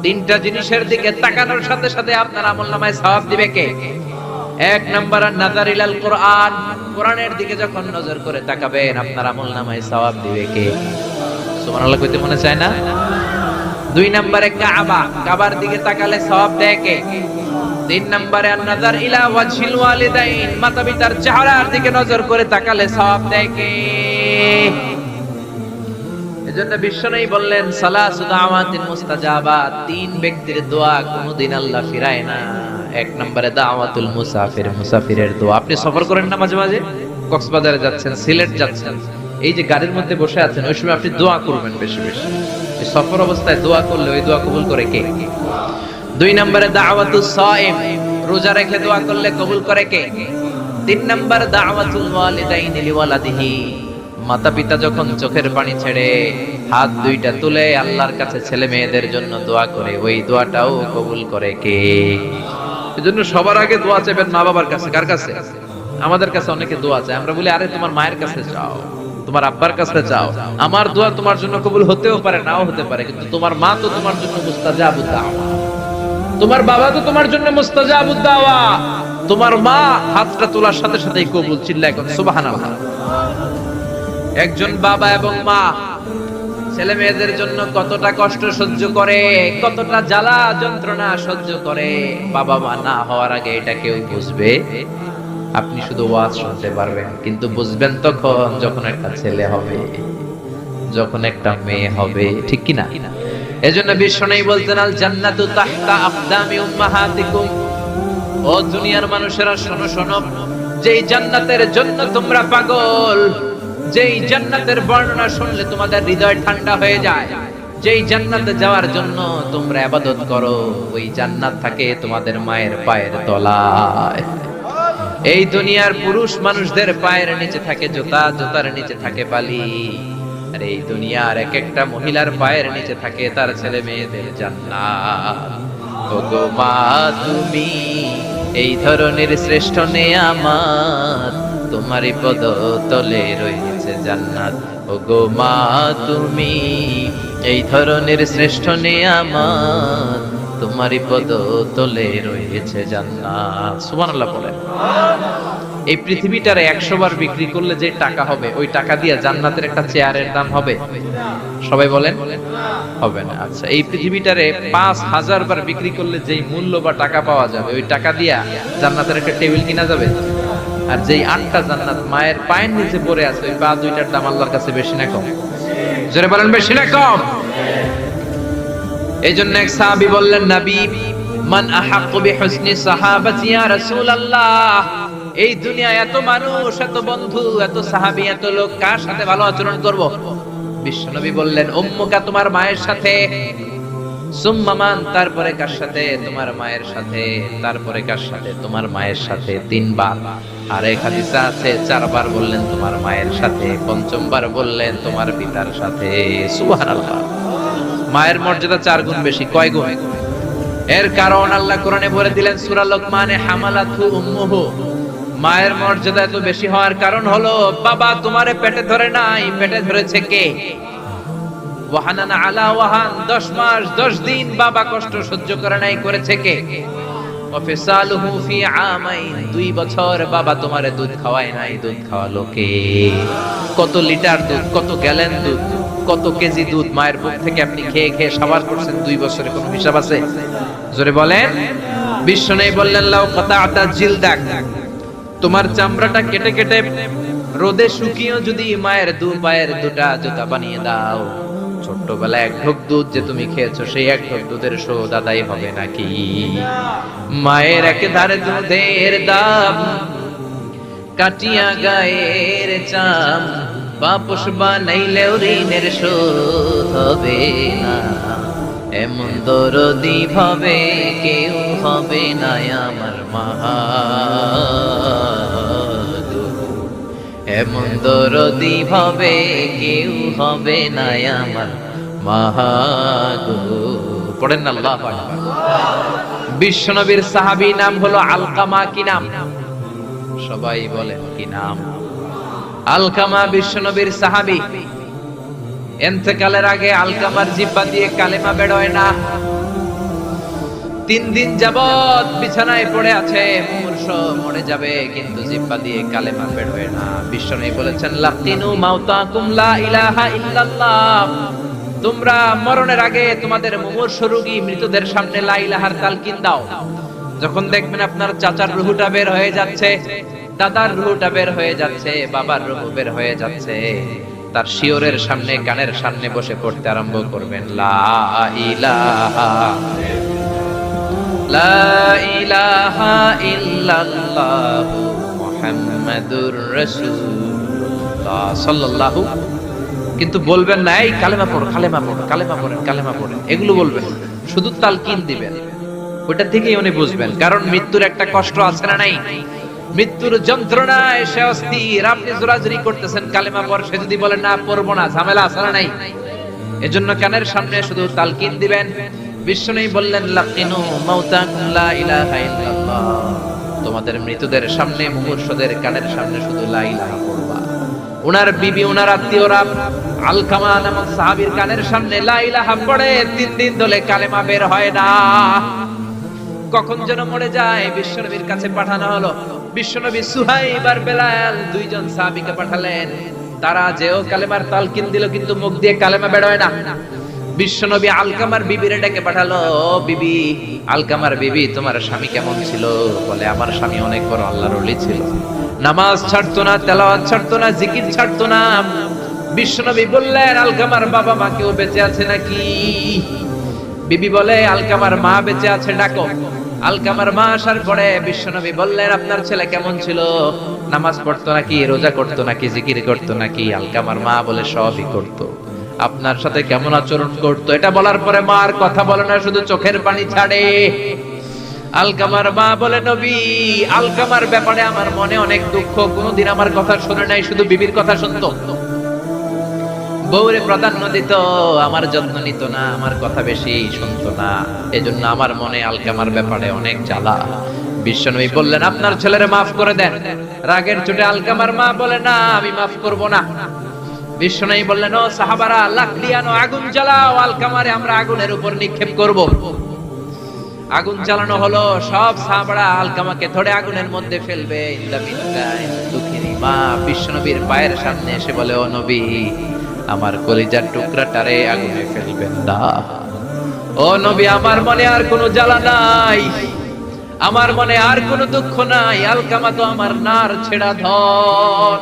3টা জিনিসের দিকে তাকানোর সাথে সাথে আপনার আমলনামায় সওয়াব দিবে কে? 1 নাম্বার নাযার ইলাল কোরআন, কোরআনের দিকে যখন নজর করে তাকাবেন আপনার আমলনামায় সওয়াব দিবে কে? সুবহানাল্লাহ কইতে মনে চায় না? 2 নম্বরে কাবা, কাবার দিকে তাকালে সওয়াব দেয় কে? 3 নম্বরে নাযার ইলা ওয়াজহিল ওয়ালিদাইন, মাতা-পিতার চেহারার দিকে নজর করে তাকালে সওয়াব দেয় কে? এজন্য বিশ্বনবী বললেন সালাসু দাওয়াতিন মুস্তাজাবাত, 3 ব্যক্তির দোয়া কোনদিন আল্লাহ ফিরায় না। 1 নম্বরে দাওয়াতুল মুসাফির, মুসাফিরের দোয়া। আপনি সফর করেন না মাঝে মাঝে, কক্সবাজারে যাচ্ছেন, সিলেট যাচ্ছেন, এই যে গাড়ির মধ্যে বসে আছেন ওই সময় আপনি দোয়া করবেন বেশি বেশি। এই সফর অবস্থায় দোয়া করলে ওই দোয়া কবুল করে কে? 2 নম্বরে দাওয়াতুস সাইম, রোজা রেখে দোয়া করলে কবুল করে কে? 3 নম্বর দাওয়াতুল ওয়ালিদাইনি লিওয়ালাদিহি, মাতা পিতা যখন চোখের পানি ছেড়ে হাত দুইটা তুলে আল্লাহর কাছে ছেলে মেয়েদের জন্য দোয়া করে ওই দোয়াটাও কবুল করে কে? এজন্য সবার আগে দোয়া চাইবেন মা বাবার কাছে। কার কাছে? আমাদের কাছে অনেকে দোয়া চায়, আমরা বলি আরে তোমার মায়ের কাছে যাও, তোমার আব্বার কাছে যাও, আমার দোয়া তোমার জন্য কবুল হতেও পারে নাও হতে পারে, কিন্তু তোমার মা তো তোমার জন্য মুস্তাজাবুদ দাওয়া, তোমার বাবা তো তোমার জন্য মুস্তাজাবুদ দাওয়া, তোমার মা হাতটা তোলার সাথে সাথেই কবুল। চিল্লায় এখন সুবহানাল্লাহ। একজন বাবা এবং মা ছেলে মেয়েদের জন্য কতটা কষ্ট সহ্য করে, কতটা জ্বালা যন্ত্রণা সহ্য করে, বাবা মা না হওয়ার আগে এটা কেউ বুঝবে? আপনি শুধু ওয়াজ শুনতে পারবেন, কিন্তু বুঝবেন তখন যখন একটা ছেলে হবে, যখন একটা মেয়ে হবে, ঠিক কি না? এজন্য বিশ্বনবী বলতেন আল জান্নাতু তাহতা আকদামি উম্মাহাতিকুম, ও দুনিয়ার মানুষেরা শোনো শোনো, যেই জান্নাতের জন্য তোমরা পাগল, যেই জান্নাতের বর্ণনা শুনলে তোমাদের হৃদয় ঠান্ডা হয়ে যায়, যেই জান্নাতে যাওয়ার জন্য তোমরা ইবাদত করো, ওই জান্নাত থাকে তোমাদের মায়ের পায়ের তলায়। এই দুনিয়ার পুরুষ মানুষদের পায়ের নিচে থাকে জুতা, জুতার নিচে থাকে বালি, আর এই দুনিয়ার এক একটা মহিলার পায়ের নিচে থাকে তার ছেলে মেয়েদের জান্নাত। ওগো মা তুমি এই ধরনের শ্রেষ্ঠ নেয়ামত, তোমারই পদ তলে রয়েছে জান্নাত। ওগো মা তুমি এই ধরনের শ্রেষ্ঠ নেয়ামত, তোমারই পদ তলে রয়েছে জান্নাত। সুবহানাল্লাহ বলেন। এই পৃথিবীটারে 100 বার বিক্রি করলে যে টাকা হবে, ওই টাকা দিয়ে জান্নাতের একটা চেয়ারের দাম হবে? সবাই বলেন হবে না। আচ্ছা, এই পৃথিবীটারে 5000 বার বিক্রি করলে যেই মূল্য বা টাকা পাওয়া যাবে, ওই টাকা দিয়া জান্নাতের একটা টেবিল কিনা যাবে? আর যেই 8টা জান্নাত মায়ের পায়ের নিচে পড়ে আছে, ওই পা দুইটার দাম আল্লাহর কাছে বেশি না কম? জোরে বলেন বেশি না কম? এই জন্য এক সাহাবী বললেন, নবী মান আহাক্কু বিহুসনি সাহাবাতি ইয়া রাসূলুল্লাহ, এই দুনিয়ায় এত মানুষ, এত বন্ধু, এত সাহাবী, এত লোক, কার সাথে ভালো আচরণ করব? বিশ্বনবী বললেন, উম্মুকা, তোমার মায়ের সাথে, সুম্মা মান, তারপরে কার সাথে? তোমার মায়ের সাথে, তারপরে কার সাথে? তোমার মায়ের সাথে। 3 বার। আর এক হাদিসে আছে 4 বার বললেন তোমার মায়ের সাথে, 5ম বার বললেন তোমার পিতার সাথে। সুবহানাল্লাহ। মায়ের মর্যাদা 4 গুণ বেশি। কয় গুণ? এর কারণ আল্লাহ কোরআনে বলে দিলেন সূরা লোকমানে, হামালাতহু উম্মুহু, মায়ের মর্যাদা এত বেশি হওয়ার কারণ হলো বাবা তোমারে পেটে ধরে নাই, পেটে ধরেছে কে? ওয়াহানানা আলা ওয়াহান, 10 মাস 10 দিন বাবা কষ্ট সহ্য করে নাই, করেছে কে? ওয়াফিসালুহু ফি আমাইন, 2 বছর বাবা তোমারে দুধ খাওয়ায় নাই, দুধ খাওয়ালো কে? কত লিটার দুধ, কত গ্যালন দুধ, কত কেজি দুধ মায়ের বুক থেকে আপনি খেয়ে খেয়ে সাবার করছেন 2 বছরে, কোনো হিসাব আছে? জোরে বলেন। বিশ্বনবী বললেন, লাউ কাতাআতা জিলদাক, তোমার চামড়াটা কেটে কেটে রোদে শুকিয়েও যদি মায়ের 2 পায়ের 2টা জুতা বানিয়ে দাও, ছোট্টবেলায় 1 ঢোক দুধ যে তুমি খেয়েছো, সেই 1 ঢোক দুধের শোধ আদায় হবে নাকি? মায়ের একেধারে দুধের দাম, কাটিয়া গায়ের চাম, বাপস বানাইলেও ঋণের শোধ হবে না, এমন দরদি ভাবে কেউ হবে না আমার মা গো, এমন দরদি ভাবে কেউ হবে না আমার মা গো। পড়েন না আল্লাহু আকবার। বিশ্বনবীর সাহাবী নাম হলো আলকামা। কি নাম? সবাই বলেন কি নাম? আলকামা বিশ্বনবীর সাহাবী। ইন্তেকালের আগে আলকামার জিহ্বা দিয়ে কালেমা বের হয় না। 3 দিন যাবত বিছানায় পড়ে আছে, মুমূর্ষ, মরে যাবে, কিন্তু জিহ্বা দিয়ে কালেমা বের হয় না। বিশ্বনবী বলেছেন, লাকিনু মাউতাকুম লা ইলাহা ইল্লাল্লাহ, তোমরা মরণের আগে তোমাদের মুমূর্ষ রোগী মৃতদের সামনে লা ইলাহার তালকিন দাও। যখন দেখবেন আপনার চাচার রুহুটা বের হয়ে যাচ্ছে, দাদার রুহুটা বের হয়ে যাচ্ছে, বাবার রুহু বের হয়ে যাচ্ছে, তার শিওরের সামনে, কানের সামনে বসে পড়তে আরম্ভ করবেন, লা ইলাহা ইল্লাল্লাহু মুহাম্মাদুর রাসূলুল্লাহ, রাসূলুল্লাহ সাল্লাল্লাহু, কিন্তু বলবেন না এই কালেমা পড়ো, কালেমা পড়ো, কালেমা পড়েন, কালেমা পড়েন, এগুলো বলবেন, শুধু তালকিন দিবেন। ওটা থেকেই উনি বুঝবেন, কারণ মৃত্যুর একটা কষ্ট আছে না নাই? মৃত্যুর যন্ত্রণায় সে অস্থির, আপনি জোরাজুরি করতেছেন কালেমা পড়, সে যদি বলে না পড়বো না, ঝামেলা আছে না নাই? এজন্য কানের সামনে শুধু তালকিন দিবেন। বিশ্বনবী বললেন লাকিনু মাউতাকুম লা ইলাহা ইল্লাল্লাহ, তোমাদের মৃতদের সামনে, মুমূর্ষদের কানের সামনে শুধু লা ইলাহা পড়বা। উনার বিবি, উনার আত্মীয়রা আলকামা নামক সাহাবীর কানের সামনে লা ইলাহা পড়ে 3 দিন ধরে কালেমা বের হয় না। কখন যেন মরে যায়, বিশ্বনবীর কাছে পাঠানো হলো। বিশ্বনবী সুহাইব আর বেলাল দুইজন সাহাবীকে পাঠালেন, তারা যেও কালেমার তালকিন দিল, কিন্তু মুখ দিয়ে কালেমা বের হয় না। বিশ্বনবী আলকামার বিবিরে ডেকে পাঠালো, বিবি, আলকামার বিবি, তোমার স্বামী কেমন ছিল? বলে আমার স্বামী অনেক বড় আল্লাহর ওলি ছিল, নামাজ ছাড়তো না, তেলাওয়াত ছাড়তো না, জিকির ছাড়তো না। বিশ্বনবী বললেন আলকামার বাবা মা কেউ বেঁচে আছে নাকি? বিবি বলে আলকামার মা বেঁচে আছে, ডাকো। আলকামার মা আসার পরে বিশ্বনবী বললেন আপনার ছেলে কেমন ছিল? নামাজ পড়তো নাকি, রোজা করতো নাকি, জিকির করতো নাকি? আলকামার মা বলে সবই করতো। আপনার সাথে কেমন আচরণ করতো? এটা বলার পরে মা আর কথা বলে না, শুধু চোখের পানি ছাড়ে। আলকামার মা বলে নবী, আলকামার ব্যাপারে আমার মনে অনেক দুঃখ, কোনদিন আমার কথা শুনে নাই, শুধু বিবির কথা শুনতো, বউরে প্রাধান্য দিত, আমার যত্ন নিত না, আমার কথা বেশি শুনতো না, এজন্য আমার মনে আলকামার ব্যাপারে অনেক জ্বালা। বিশ্বনবী বললেন আপনার ছেলেরে মাফ করে দেন। রাগের চোটে আলকামার মা বলে না, আমি মাফ করব না। বিশ্বনবী বললেন ও সাহাবারা, লাকড়ি আনো, আগুন জ্বালাও, আলকামারে আমরা আগুনের উপর নিক্ষেপ করব। আগুন জ্বালানো হলো, সব সাহাবারা আলকামাকে ধরে আগুনের মধ্যে ফেলবে। দুঃখিনী মা বিশ্বনবীর পায়ের সামনে এসে বলে ও নবী, আমার কলিজার টুকরাটারে আগুনে ফেলবেন না। ও নবী, আমার মনে আর কোনো জ্বালা নাই, আমার মনে আর কোনো দুঃখ নাই। আলকামা তো আমার নার ছেড়া ধন,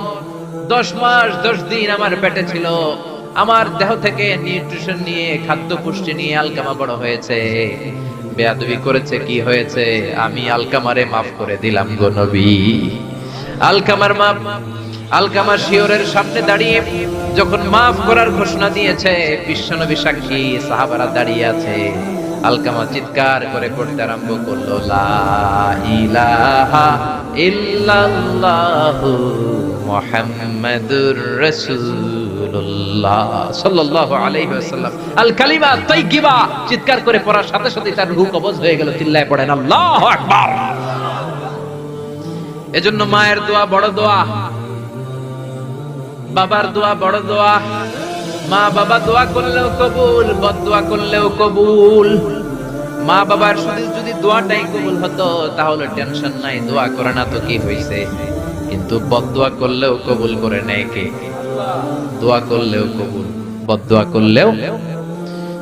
10 মাস 10 দিন আমার পেটে ছিল, আমার দেহ থেকে নিউট্রিশন নিয়ে, খাদ্য পুষ্টি নিয়ে আলকামা বড় হয়েছে। বেয়াদবি করেছে, কি হয়েছে? আমি আলকামারে মাফ করে দিলাম গো নবী। আলকামার মা, আলকামা শিওরের সামনে দাঁড়িয়ে যখন মাফ করার ঘোষণা দিয়েছে, বিশ্বনবী সাক্ষী, সাহাবারা দাঁড়িয়ে আছে। আলকামা চিৎকার করে পড়তে আরম্ভ করলো, লা ইলাহা ইল্লাল্লাহু মুহাম্মাদুর রাসূলুল্লাহ সাল্লাল্লাহু আলাইহি ওয়াসাল্লাম। আল কালিমা তাইয়্যিবা চিৎকার করে পড়ার সাথে সাথে তার রূহ কবজ হয়ে গেল। চিল্লায় পড়েন আল্লাহু আকবার। এজন্য মায়ের দোয়া বড় দোয়া, বাবার দোয়া বড় দোয়া। মা বাবা দোয়া করলেও কবুল, বদদোয়া করলেও কবুল। মা বাবার শুধু যদি দোয়াটাই কবুল হতো তাহলে টেনশন নাই, দোয়া করে না তো কি হইছে। কিন্তু বদদোয়া করলেও কবুল করে নেয় কে? দোয়া করলেও কবুল, বদদোয়া করলেও।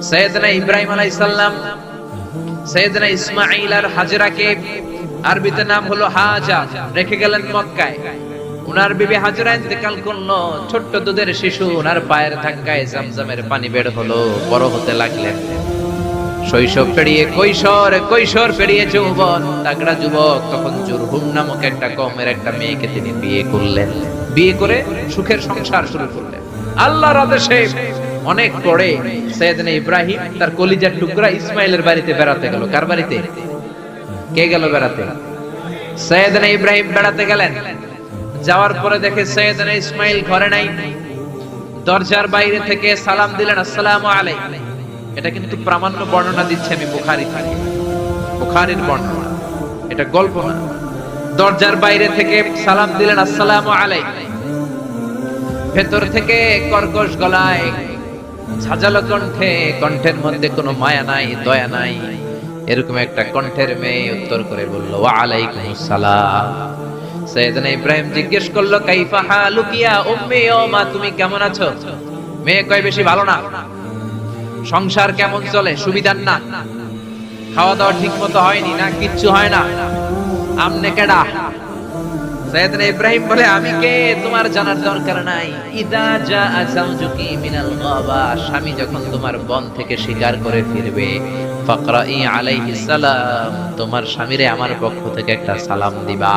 সাইয়েদনা ইব্রাহিম আলাইহিস সালাম সাইয়েদনা ইসমাঈল আর হাজরাকে, আরবিতে নাম হলো হাজা, রেখে গেলেন মক্কায়। উনার বিবি হাজরা ইন্তেকাল করলো, ছোট্ট দুধের শিশু উনার পায়ের ধাক্কায় জামজামের পানি বের হলো, বড় হতে লাগলেন। শৈশব পেরিয়ে কৈশোর, কৈশোর পেরিয়ে যৌবন, তাগড়া যুবক। তখন জুরহুম নামক একটা কওমের একটা মেয়েকে তিনি বিয়ে করলেন। বিয়ে করে সুখের সংসার শুরু করলেন আল্লাহর আদেশে। অনেক পরে সাইয়েদনা ইব্রাহিম তার কলিজার টুকরা ইসমাইলের বাড়িতে বেড়াতে গেল। কার বাড়িতে? কে গেল বেড়াতে? সাইয়েদনা ইব্রাহিম বেড়াতে গেলেন। যাওয়ার পরে দেখে সাইয়েদনা ইসমাইল ঘরে নাই। দরজার বাইরে থেকে সালাম দিলেন, আসসালামু আলাইকুম। এটা কিন্তু প্রামাণ্য বর্ণনা দিচ্ছে আমি বুখারী থেকে, বুখারীর বর্ণনা, এটা গল্প না। দরজার বাইরে থেকে সালাম দিলেন, আসসালামু আলাইকুম। ভেতর থেকে কর্কশ গলায়, ঝাঁঝালো কণ্ঠে, কণ্ঠের মধ্যে কোনো মায়া নাই, দয়া নাই, এরকম একটা কণ্ঠের মেয়ে উত্তর করে বলল, ওয়া আলাইকুমুস সালাম। সাইয়েদনা ইব্রাহিম জিজ্ঞেস করলো, কাইফা হালুকি ইয়া উম্মি, ও মা তুমি কেমন আছো? মেয়ে কয় বেশি ভালো না। সংসার কেমন চলে? সুবিধার না? খাওয়া দাওয়া ঠিক মতো হয়নি না? কিচ্ছু হয় না? আমনে কেডা? সাইয়েদনা ইব্রাহিম বলে, আমি কে তোমার জানার দরকার নাই। ইদা জাআ যাওজুকি মিনাল গাবা, স্বামী যখন তোমার বন থেকে শিকার করে ফিরবে, ফাকরাই আলাইহিস সালাম, তোমার স্বামীরে আমার পক্ষ থেকে একটা সালাম দিবা।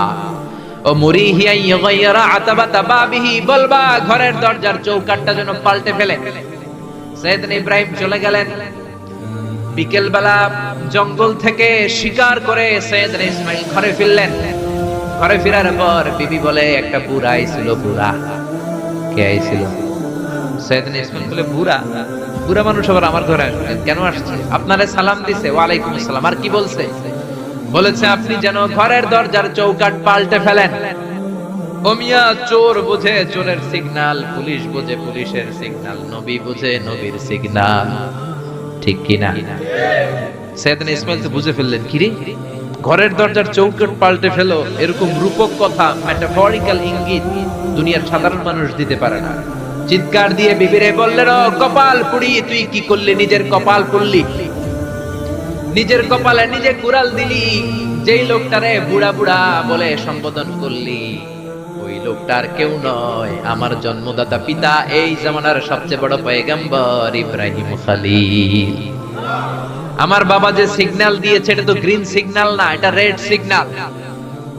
ও মুরিহিয়া ইয়গাইরা আতাবাতা বাবিহি, বলবা ঘরের দরজার চৌকাঠটা যেন পাল্টে ফেলে। সাইয়েদনা ইব্রাহিম চলে গেলেন। বিকেল বেলা জঙ্গল থেকে শিকার করে সাইয়েদনা ইসমাইল ঘরে ফিরলেন। ঘরে ফেরার পর বিবি বলে, একটা বুড়া আইছিল। বুড়া কে আইছিল? সাইয়েদনা ইসমাইল বলে, বুড়া? বুড়া মানুষ আবার আমার ঘরে আসবে কেন? আসছে আপনারে সালাম দিছে। ওয়ালাইকুম আসসালাম। আর কি বলছে? বলেছে আপনি যেন ঘরের দরজার চৌকাঠ পাল্টে ফেলেন। ও মিয়া, চোর বোঝে চোরের সিগন্যাল, পুলিশ বোঝে পুলিশের সিগন্যাল, নবী বোঝে নবীর সিগন্যাল, ঠিক কি না? সাইয়েদনা ইসমাইল তো বুঝে ফেললেন, কি রে ঘরের দরজার চৌকাঠ পাল্টে ফেলো, এরকম রূপক কথা, মেটাফরিক্যাল ইঙ্গিত দুনিয়ার সাধারণ মানুষ দিতে পারে না। চিৎকার দিয়ে বিবিরে বললেন, ও কপাল পুড়ি, তুই কি করলি? নিজের কপাল পুড়লি, নিজের কপালে নিজে কুড়াল দিলি। যেই লোকটারে বুড়া বুড়া বলে সম্বোধন করলি, ওই লোকটার কেউ নয়, আমার জন্মদাতা পিতা, এই জামানার সবচেয়ে বড় পয়গম্বর ইব্রাহিম খলিল। আমার বাবা যে সিগন্যাল দিয়েছে, এটা তো গ্রিন সিগন্যাল না, এটা রেড সিগন্যাল।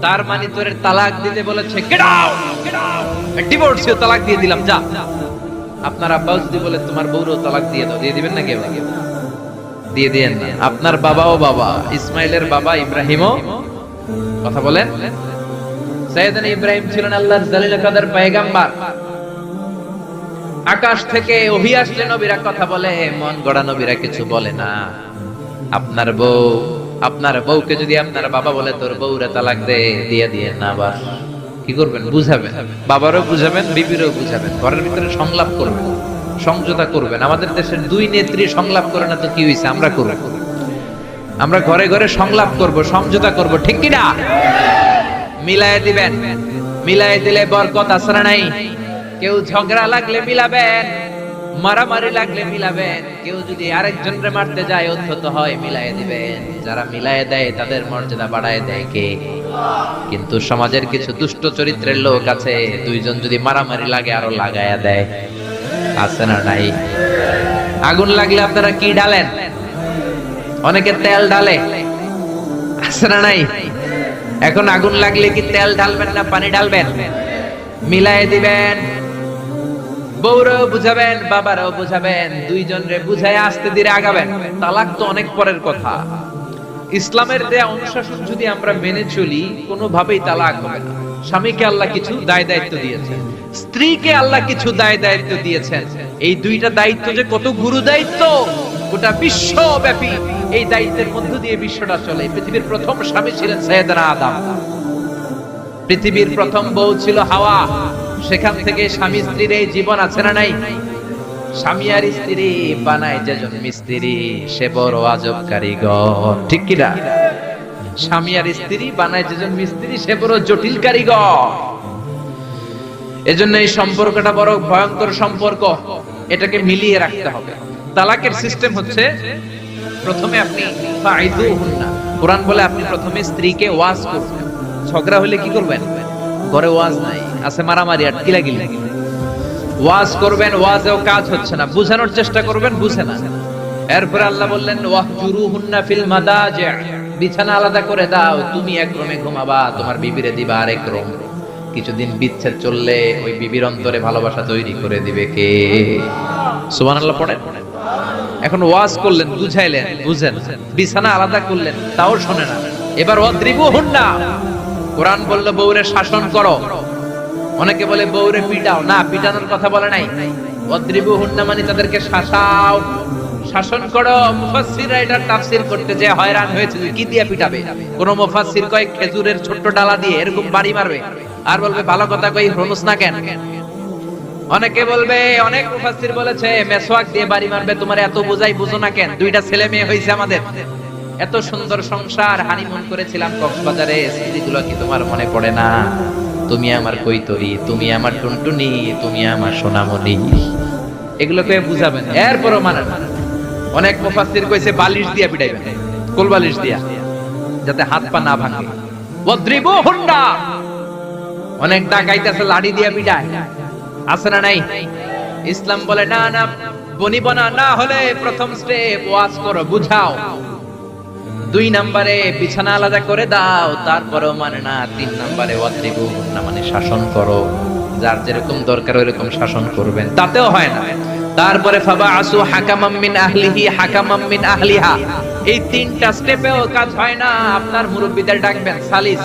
তার মানে তোর তালাক দিতে বলেছে, গেট আউট, গেট আউট, ডিভোর্সিও তালাক দিয়ে দিলাম, যা। আপনার আব্বাও যদি বলে তোমার বউরও তালাক দিয়ে দাও, দিয়ে দিবেন না? কেউ দিয়ে দিয়েন না। আপনার বাবাও বাবা, ইসমাইলের বাবা ইব্রাহিমও, কথা বলেন। সাইয়েদনা ইব্রাহিম ছিলেন আল্লাহর জালিল কাদের পয়গম্বর। আকাশ থেকে ওহী আসলে নবীরা কথা বলে, মন গড়া নবীরা কিছু বলে না। আপনার বউ, আপনার বউকে যদি আপনার বাবা বলে তোর বউরে তালাক দে, দিয়ে দিয়েন না। আবার কি করবেন? বুঝাবেন, বাবারও বুঝাবেন, বিবিরও বুঝাবেন, ঘরের ভিতরে সংলাপ করবেন, সমঝোতা করবেন। আমাদের দেশের দুই নেত্রী সংলাপ করে না তো কি হইছে? আমরা করব, আমরা ঘরে ঘরে সংলাপ করব, সমঝোতা করব, ঠিক কি না? মিলায়ে দিবেন, মিলায়ে দিলে বরকত আছে না নাই? কেউ ঝগড়া লাগলে মিলাবেন, মারামারি লাগলে মিলাবেন। কেউ যদি আরেকজনরে মারতে যায়, অত্যত হয়, মিলায়ে দিবেন। যারা মিলায়ে দেয় তাদের মর্যাদা বাড়ায় দেয় কে? কিন্তু সমাজের কিছু দুষ্ট চরিত্রের লোক আছে, দুইজন যদি মারামারি লাগে আরো লাগায়া দেয়, আছে না নাই? আগুন লাগলে আপনারা কি ঢালেন? অনেকে তেল ঢালে, আছে না নাই? এখন আগুন লাগলে কি তেল ঢালবেন না পানি ঢালবেন? মিলায়ে দিবেন। বউরাও বুঝাবেন, বাবারাও বুঝাবেন, দুইজনরে বুঝায় আস্তে ধীরে আগাবেন। তালাক তো অনেক পরের কথা। ইসলামের দেয়া অনুশাসন যদি আমরা মেনে চলি, কোনোভাবেই তালাক হবে না। স্বামীকে আল্লাহ কিছু দায় দায়িত্ব দিয়েছেন, স্ত্রীকে আল্লাহ কিছু দায় দায়িত্ব দিয়েছেন। এই দুইটা দায়িত্ব যে কত গুরু দায়িত্ব, গোটা বিশ্বব্যাপী এই দায়িত্বের মধ্য দিয়ে বিশ্বটা চলে। পৃথিবীর প্রথম স্বামী ছিলেন সাইয়েদনা আদম, পৃথিবীর প্রথম বউ ছিল হাওয়া। সেখান থেকে স্বামী স্ত্রীর এই জীবন আছে না নাই? স্বামী আর স্ত্রী বানায় যেজন মিস্ত্রি, সে বড় আজব কারিগর, ঠিক কি না? স্বামী আর স্ত্রী বানায় যেজন মিস্ত্রি, সে বড় জটিল কারিগর। এজন্য এই সম্পর্কটা বড় ভয়ঙ্কর সম্পর্ক, এটাকে মিলিয়ে রাখতে হবে। তালাকের সিস্টেম হচ্ছে, প্রথমে আপনি ফাইদুহুন্না, কোরআন বলে আপনি প্রথমে স্ত্রীকে ওয়াজ করবেন। ঝগড়া হলে কি করবেন? ঘরে ওয়াজ নাই, আছে মারামারি আর কিলাকিলি। ওয়াজ করবেন, ওয়াজেও কাজ হচ্ছে না, বুঝানোর চেষ্টা করবেন, বুঝে না। এরপর আল্লাহ বললেন, ওয়াহজুরুহুন্না ফিল মাদাজি', বিছানা আলাদা করে দাও, তুমি এক রুমে ঘুমাবা, তোমার বিবিরে দিবা আরেক রুম। কিছুদিন বিচ্ছেদ চললে ওই বিবির অন্তরে ভালোবাসা তৈরি করে দিবে কে? সুবহানাল্লাহ পড়েন। এখন ওয়াজ করলেন, বুঝাইলেন, বুঝেন, বিছানা আলাদা করলেন, তাও শোনে না। এবার ওয়াদ্রিবুহুন্না, কোরআন বলল বউরে শাসন করো। অনেকে বলে বউরে পিটাও, না, পিটানোর কথা বলে নাই। ওয়াদ্রিবুহুন্না মানে তাদেরকে শাসাও, শাসন করো। মুফাসসিররা এটা তাফসীর করতে যে হয়রান হয়েছে, কি দিয়ে পিটাবে? কোন মুফাসসির কয় খেজুরের ছোট্ট ডালা দিয়ে এরকম বাড়ি মারবে, আর বলবে ভালো কথা কই হনুস না কেন। অনেকে বলবে, অনেক মুফাসসির বলেছে মেসওয়াক দিয়ে বাড়ি মারবে। তোমার এত বোঝাই বুঝো না কেন? দুইটা ছেলে মেয়ে হইছে আমাদের, এত সুন্দর সংসার, হানিমুন করেছিলাম কক্সবাজারে, স্মৃতিগুলো কি তোমার মনে পড়ে না? তুমি আমার কৈতরি, তুমি আমার টুনটুনি, তুমি আমার সোনামণি, এগুলোকে বুঝাবেন। এরপরও মানে না। অনেক মুফাসসির কইছে বালিশ দিয়া পিটাইবেন, কোল বালিশ দিয়া, যাতে হাত পা না ভাঙে। ওয়াদ্রিবুহুন্না, অনেক ডাকাইতেছে লাঠি দিয়া পিটায়, আছে না নাই? ইসলাম বলে না না, বনিবনা না হলে প্রথম স্টেপ ওয়াজ করো, বুঝাও। 2 নম্বরে বিছানা আলাদা করে দাও, তারপরেও মানে না। 3 নম্বরে ওয়াদ্রিবু না মানে শাসন করো, যার যেরকম দরকার ওইরকম শাসন করবেন, তাতেও হয় না। তারপরে ফাবাআসু হাকামাম মিন আহলিহি হাকামাম মিন আহলিহা, এই 3টা স্টেপেও কাজ হয় না। আপনার মুরব্বিদের ডাকবেন, সালিস,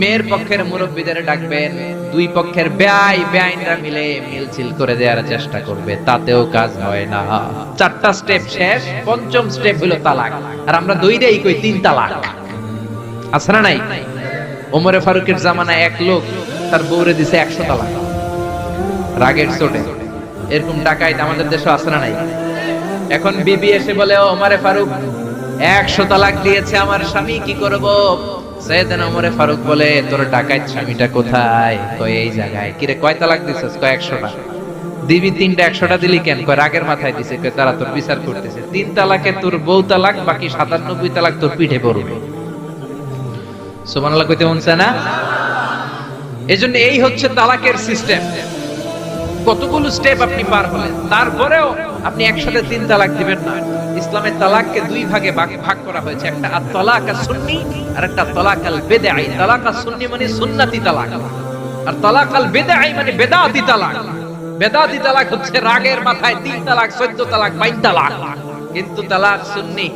মেয়ের পক্ষের মুরব্বিদের ডাকবেন, 2 পক্ষের বেআইনরা মিলে মিলছিল করে দেওয়ার চেষ্টা করবে, তাতেও কাজ হয় না। 4টা স্টেপ শেষ, 5ম স্টেপ হলো তালাক। আর আমরা দইরেই কই 3 তালাক। আছে না নাই? ওমরে ফারুকের জামানায় এক লোক তার বউরে দিছে 100 তালাক, রাগের চোটে। এরকম ডাকাইত আমাদের দেশে আছে না নাই? এখন বিবি এসে বলে, ওমরে ফারুক 100 তালাক দিয়েছে আমার স্বামী, কি করব? সাইয়েদনা ওমরে ফারুক বলে, তোর ডাকাইত স্বামীটা কোথায়? কয় এই জায়গায়। কিরে কয় তালাক দিছিস? কয় 100টা। দিবি 3টা, 100টা দিলি কেন? কয় রাগের মাথায় দিছে। কয় তারা তোর বিচার করতেছে, 3 তালাকে তোর বউ তালাক, বাকি 97 তালাক তোর পিঠে পড়বে। সুবহানাল্লাহ কইতে মনছে না? এজন্য এই হচ্ছে তালাকের সিস্টেম। কতগুলো স্টেপ আপনি পার হলেন, তারপরেও আপনি একসাথে 3 তালাক দিবেন না। ইসলামের তালাককে 2 ভাগে ভাগ করা হয়েছে, একটা আত-তালাক আস-সুন্নি আর একটা তালাক আল-বিদঈ। তালাক আস-সুন্নি মানে সুন্নতি তালাক, আর তালাক আল-বিদঈ মানে বেদাতি তালাক। বেদাতি তালাক হচ্ছে রাগের মাথায় 3 তালাক, 14 তালাক, 22 তালাক। কিন্তু তালাক সুন্নি,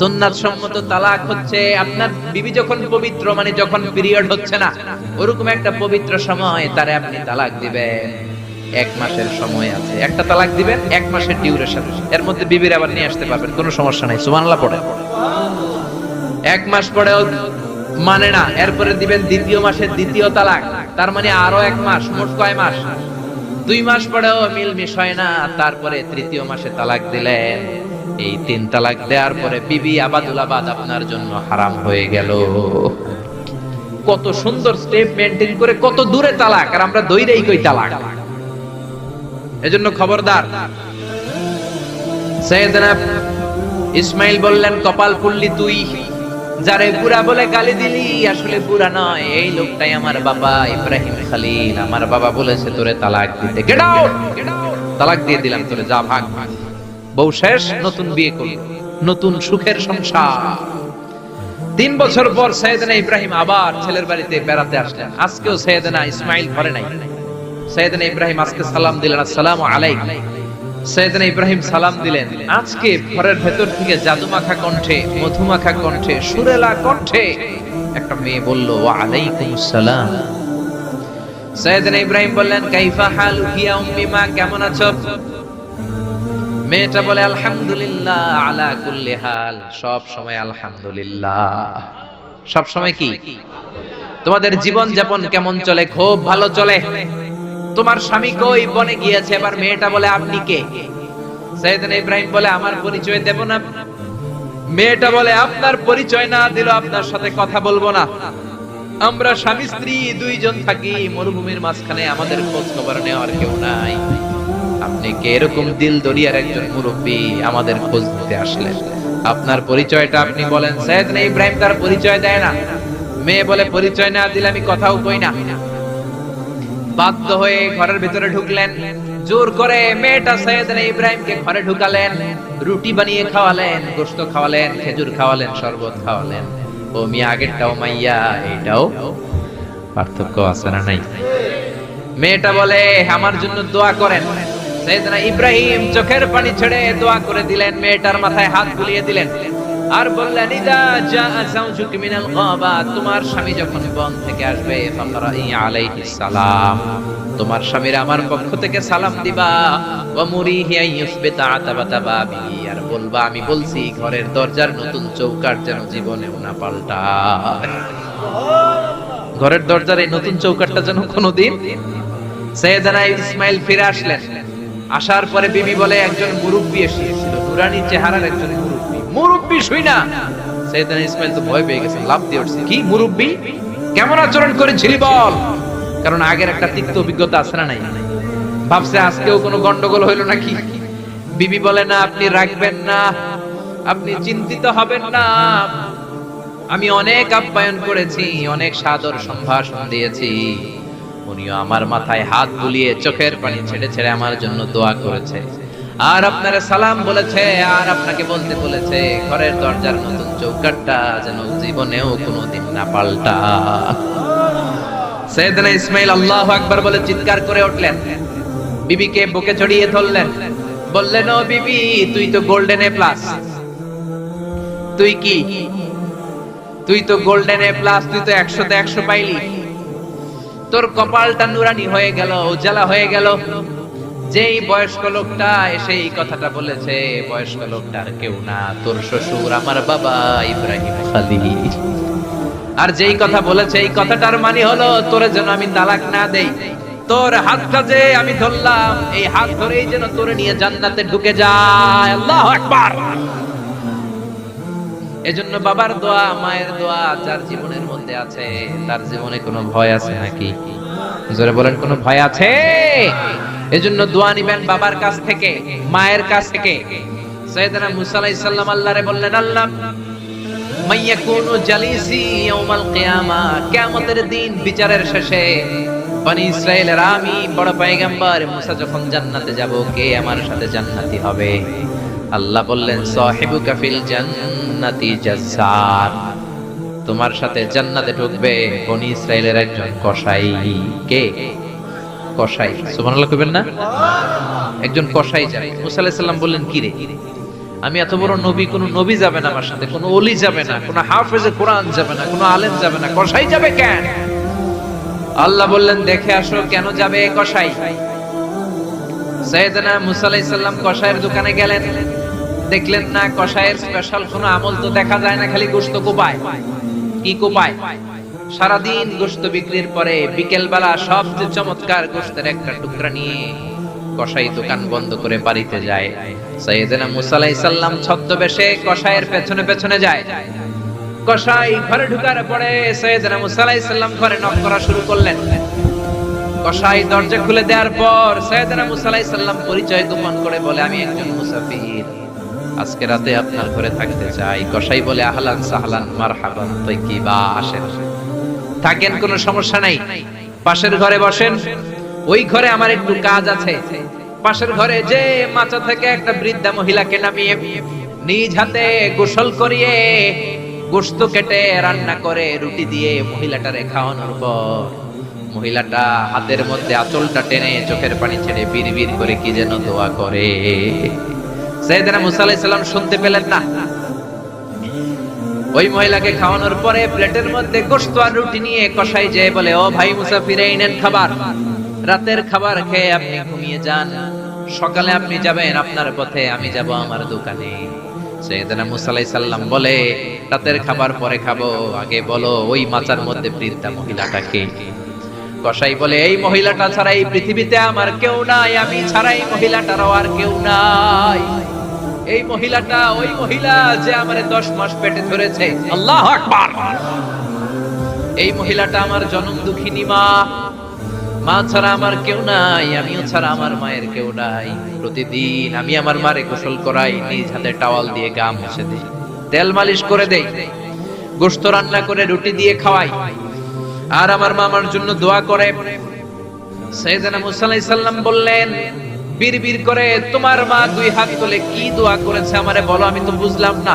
সুন্নাত সম্মত তালাক হচ্ছে আপনার বিবি যখন পবিত্র, মানে যখন পিরিয়ড হচ্ছে না, ওরকম একটা পবিত্র সময় তারে আপনি তালাক দিবেন। 1 মাসের সময় আছে, একটা তালাক দিবেন, 1 মাসের ডিউরেশন, এর মধ্যে বিবির আবার নিয়ে আসতে পারবেন, কোনো সমস্যা নাই। সুবহানাল্লাহ পড়ে। 1 মাস পরেও মানে না, এরপরে দিবেন 2য় মাসের 2য় তালাক, তার মানে আরো 1 মাস, মোট কয় মাস? 2 মাস পরেও মিলমিশ হয় না, তারপরে 3য় মাসে তালাক দিলেন। এই 3 তালাক দেওয়ার পরে বিবি আবাদুল আবাদ আপনার জন্য হারাম হয়ে গেল। কত সুন্দর স্টেপ মেইনটেইন করে কত দূরে তালাক, আর আমরা দইরেই কই তালাক। এজন্য খবরদার। সাইয়েদনা ইসমাইল বললেন, কপাল পুল্লি তুই, যারে বুড়া বলে গালি দিলি আসলে বুড়া নয়, এই লোকটাই আমার বাবা ইব্রাহিম খলিল। আমার বাবা বলেছে তোরে তালাক দিতে, গেট আউট, তালাক দিয়ে দিলাম তোরে, যা ভাগ। বউ শেষ, নতুন বিয়ে করল, নতুন সুখের সংসার। 3 বছর পর সাইয়েদনা ইব্রাহিম আবার ছেলের বাড়িতে বেড়াতে আসলেন। আজকেও সাইয়েদনা ইসমাইল ঘরে নাই। সাইয়েদনা ইব্রাহিম আজকে সালাম দিলেন, আসসালামু আলাইকুম। সাইয়েদনা ইব্রাহিম সালাম দিলেন, আজকে ঘরের ভেতর থেকে জাদুমাখা কণ্ঠে, মধুমাখা কণ্ঠে, সুরেলা কণ্ঠে একটা মেয়ে বলল, ওয়া আলাইকুমুস সালাম। সাইয়েদনা ইব্রাহিম বললেন, কাইফা হালুকি ইয়া উম্মি, মা কেমন আছো? মেয়েটা বলে, আলহামদুলিল্লাহ আলা কুল্লি হাল, সব সময় আলহামদুলিল্লাহ। সব সময় কি? তোমাদের জীবন যাপন কেমন চলে? খুব ভালো চলে। তোমার স্বামী কই? বনে গিয়েছে। এবার মেয়েটা বলে, আপনি কে? সাইয়েদনা ইব্রাহিম বলে, আমার পরিচয় দেব না। মেয়েটা বলে, আপনার পরিচয় না দিল আপনার সাথে কথা বলবো না। আমরা স্বামী স্ত্রী 2 জন থাকি মরুভূমির মাঝখানে, আমাদের খোঁজ খবর নেওয়ার কেউ নাই। আপনি কে? এরকম দিল দরিয়ার একজন মুরব্বী, আমাদের খোঁজ নিতে আসলেন, আপনার পরিচয়টা আপনি বলেন। সাইয়েদনা ইব্রাহিম তার পরিচয় দেয় না। মেয়ে বলে, পরিচয় না দিলে আমি কথাও কই না। বাধ্য হয়ে ঘরের ভিতরে ঢুকলেন, জোর করে মেয়েটা সাইয়েদনা ইব্রাহিমকে ঘরে ঢুকালেন, রুটি বানিয়ে খাওয়ালেন, গোশত খাওয়ালেন, খেজুর খাওয়ালেন, শরবত খাওয়ালেন। ও মিয়া, আগেরটাও মাইয়া, এইটাও পার্থক্য আছে না নাই? মেয়েটা বলে, আমার জন্য দোয়া করেন। সাইয়েদনা ইব্রাহিম চোখের পানি ছেড়ে দোয়া করে দিলেন, মেয়েটার মাথায় হাত বুলিয়ে দিলেন, আর বললেন, ইদা জা যাওজুকি মিনাল গাবা, তোমার স্বামী যখন বন থেকে আসবে, ফাকরাই আলাইহিস সালাম, তোমার স্বামীর আমার পক্ষ থেকে সালাম দিবা। ওয়া মুরিহি আইয়ুসবিতা আতাবাতা বাবি, আর বলবা আমি বলছি ঘরের দরজার নতুন চৌকাঠ যেন জীবনেও না পাল্টায়। ঘরের দরজার এই নতুন চৌকাঠটা যেন কোনোদিন। সাইয়েদনা ইসমাইল ফিরে আসলেন। আসার পরে বিবি বলে, একজন মুরব্বি এসেছিল, নুরানি চেহারার একজন মুরব্বি। মুরব্বি শুই না, সাইয়েদনা ইসমাইল তো ভয় পেয়ে গেছে, লাফ দিয়ে উঠছে, কি মুরব্বি? কেমন আচরণ করেছিলি বল? কারণ আগের একটা তিক্ত অভিজ্ঞতা আছে না নাই? ভাবছে আজকেও কোনো গন্ডগোল হইলো নাকি। বিবি বলে, না, আপনি রাখবেন না, আপনি চিন্তিত হবেন না, আমি অনেক আপ্যায়ন করেছি, অনেক সাদর সম্ভাষণ দিয়েছি, উনিও আমার মাথায় হাত বুলিয়ে চোখের পানি ছেড়ে ছেড়ে আমার জন্য দোয়া করেছে। আর আপনারা সালাম বলেছে, আর আপনাকে বলতে বলেছে ঘরের দরজার নতুন চৌকাঠটা যেন জীবনেও কোনোদিন না পাল্টা। সাইয়েদনা ইসমাঈল আল্লাহু আকবার বলে চিৎকার করে উঠলেন, বিবিকে বুকে জড়িয়ে ধরলেন, বললেন ও বিবি, তুই তো গোল্ডেন এ প্লাস। তুই কি? তুই তো গোল্ডেন এ প্লাস, তুই তো 100তে 100 পাইলি। তোর কপালটা নুরানি হয়ে গেল, উজালা হয়ে গেল। যেই বয়স্ক লোকটা এসে এই কথাটা বলেছে, বয়স্ক লোকটার কেউ না, তোর শ্বশুর আমার বাবা ইব্রাহিম খলিল। আর যেই কথা বলেছে এই কথাটার মানে হলো তোরে যেন আমি তালাক না দেই, তোর হাতটা যে আমি ধরলাম, এই হাত ধরেই যেন তোরে নিয়ে জান্নাতে ঢুকে যায়। আল্লাহু আকবার। এজন্য বাবার দোয়া, মায়ের দোয়া যার জীবনের মধ্যে আছে, তার জীবনে কোনো ভয় আছে নাকি? জোরে বলেন, কোনো ভয় আছে? এজন্য দোয়া নিবেন বাবার কাছ থেকে, মায়ের কাছ থেকে। সাইয়েদনা মুসা আলাইহিস সালাম আল্লাহরে বললেন, আল্লাহ মাইয়াকুনু জালিসি ইয়াউমাল কিয়ামা, কিয়ামতের দিন বিচারের শেষে বনি ইসরাইলের আমি বড় পয়গম্বর মুসা যখন জান্নাতে যাব, কে আমার সাথে জান্নাতি হবে? আল্লাহ বললেন, সাহিবুকা ফিল জান্নাতি জাজ্জার, তোমার সাথে জান্নাতে ঢুকবে বনি ইসরাইলের একজন কসাই। কে? কসাই। সুবহানাল্লাহ কইবেন না? একজন কসাই যাবে। মুসা আলাইহিস সালাম বললেন, কি রে, আমি এত বড় নবী, কোন নবী যাবে না আমার সাথে, কোন ওলি যাবে না, কোন হাফেজে কোরআন যাবে না, কোন আলেম যাবে না, কসাই যাবে কেন? আল্লাহ বললেন, দেখে আসো কেন যাবে কসাই। সাইয়েদনা মুসা আলাইহিস সালাম কসাইয়ের দোকানে গেলেন, দেখলেন না কসাইয়ের স্পেশাল কোনো আমল তো দেখা যায় না, খালি গোশত কোপায়। কি কোপায়? সারাদিন গোশত বিক্রির পরে বিকেল বেলা সবচেয়ে চমৎকার গোশতের একটা টুকরা নিয়ে কসাই দোকান বন্ধ করে বাড়িতে যায়। সাইয়েদনা মুসা আলাইহিস সালাম ছদ্মবেশে কসাইয়ের পেছনে পেছনে যায়। কসাই ঘরে ঢুকার পরে সাইয়েদনা মুসা আলাইহিস সালাম ঘরে নক করা শুরু করলেন। কসাই দরজা খুলে দেওয়ার পর সাইয়েদনা মুসা আলাইহিস সালাম পরিচয় গোপন করে বলে, আমি একজন মুসাফির, আজকে রাতে আপনার ঘরে থাকতে চাই। কসাই বলে, আহলান সাহলান মারহাবান তাইয়্যিবা, আসেন, থাকেন, কোনো সমস্যা নাই, পাশের ঘরে বসেন। ওই ঘরে আমার একটু কাজ আছে। পাশের ঘরে যে মাচা থেকে একটা বৃদ্ধা মহিলাকে নামিয়ে নিজ হাতে গোসল করিয়ে গোশত কেটে রান্না করে রুটি দিয়ে মহিলাটারে খাওয়ানোর পর মহিলাটা হাতের মধ্যে আঁচলটা টেনে চোখের পানি ছেড়ে বিড়বিড় করে কি যেন দোয়া করে। সাইয়েদনা মুসা আলাইহিস সালাম শুনতে পেলেন না। ওই মহিলাকে খাওয়ানোর পরে প্লেটের মধ্যে গোশত আর রুটি নিয়ে কসাই যেয়ে বলে, ও ভাই মুসাফির, এই নেন খাবার, রাতের খাবার খেয়ে আপনি ঘুমিয়ে যান, সকালে আপনি যাবেন আপনার পথে, আমি যাব আমার দোকানে। সাইয়েদনা মুসা আলাইহিস সালাম বলে, রাতের খাবার পরে খাবো, আগে বলো ওই মাচার মধ্যে বৃদ্ধা মহিলাটাকে। কসাই বলে, এই মহিলাটা ছাড়া এই পৃথিবীতে আমার কেউ নাই, আমি ছাড়া এই মহিলাটারও আর কেউ নাই। এই মহিলাটা ওই মহিলা যে আমারে 10 মাস পেটে ধরেছে। আল্লাহু আকবার। এই মহিলাটা আমার জনম দুঃখিনী মা, মা ছাড়া আমার কেউ নাই, আমিও ছাড়া আমার মায়ের কেউ নাই। প্রতিদিন আমি আমার মারে গোসল করাই, নিজ হাতে টাওয়াল দিয়ে গা মুছে দেই, তেল মালিশ করে দেই, গোশত রান্না করে রুটি দিয়ে খাওয়াই, আর আমার মা আমার জন্য দোয়া করে। সাইয়েদনা মুসা আলাইহিস সালাম বললেন, বিড়বিড় করে তোমার মা 2 হাত তুলে কি দোয়া করেছে আমারে বলো, আমি তো বুঝলাম না।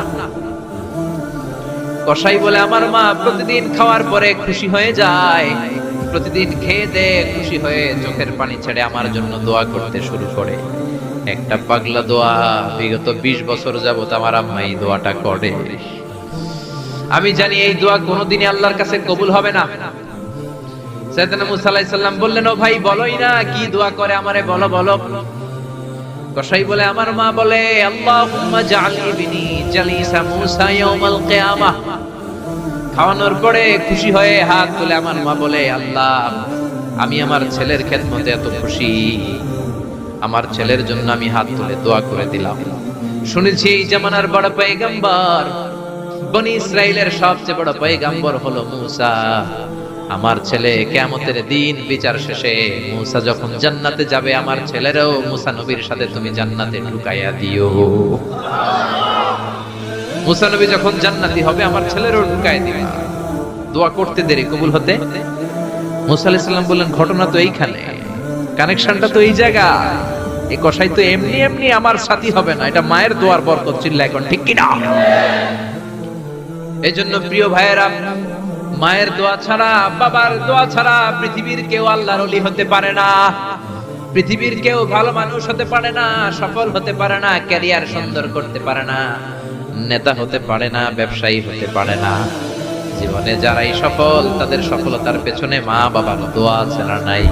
কসাই বলে, আমার মা প্রতিদিন খাওয়ার পরে খুশি হয়ে যায়, প্রতিদিন খেয়ে দে খুশি হয়ে চোখের পানি ছেড়ে আমার জন্য দোয়া করতে শুরু করে। একটা পাগলা দোয়া, বিগত 20 বছর যাবত আমার আম্মা এই দোয়াটা করে। আমি জানি এই দোয়া কোনোদিনই আল্লাহর কাছে কবুল হবে না। সাইয়েদনা মুসা আলাইহিস সালাম বললেন, ও ভাই বলোই না কি দোয়া করে, আমারে বলো বলো। কসাই বলে, আমার মা বলে, আল্লাহুম্মা জাআলনি বিনি জালিসা মুসা ইয়াউমাল কিয়ামাহ। খাওয়ানোর পরে খুশি হয়ে হাত তুলে আমার মা বলে, আল্লাহ আমি আমার ছেলের খেদমতে এত খুশি, আমার ছেলের জন্য আমি হাত তুলে দোয়া করে দিলাম। শুনেছি এই জামানার বড় পয়গম্বর, বনি ইসরাইলের সবচেয়ে বড় পয়গম্বর হলো মুসা। আমার ছেলে কিয়ামতের দিন বিচার শেষে মুসা যখন জান্নাতে যাবে, আমার ছেলেরও মুসা নবীর সাথে তুমি জান্নাতে ঢুকাইয়া দিও। মুসা নবী যখন জান্নাতি হবে, আমার ছেলেরও ঢুকাইয়া দিও। দোয়া করতে দেরি, কবুল হতে। মুসা আলাইহিস সালাম বললেন, ঘটনা তো এইখানে, কানেকশনটা তো এই জায়গায়। এই কসাই তো এমনি এমনি আমার সাথী হবে না, এটা মায়ের দোয়ার বরকত। চিল্লা এখন ঠিক কিনা? এই জন্য প্রিয় ভাইয়েরা, মায়ের দোয়া ছাড়া, বাবার দোয়া ছাড়া পৃথিবীর কেউ আল্লাহর ওলি হতে পারে না। পৃথিবীর কেউ ভালো মানুষ হতে পারে না, সফল হতে পারে না, ক্যারিয়ার সুন্দর করতে পারে না, নেতা হতে পারে না, ব্যবসায়ী হতে পারে না। জীবনে যারাই সফল, তাদের সফলতার পেছনে মা বাবার দোয়া ছাড়া নাই।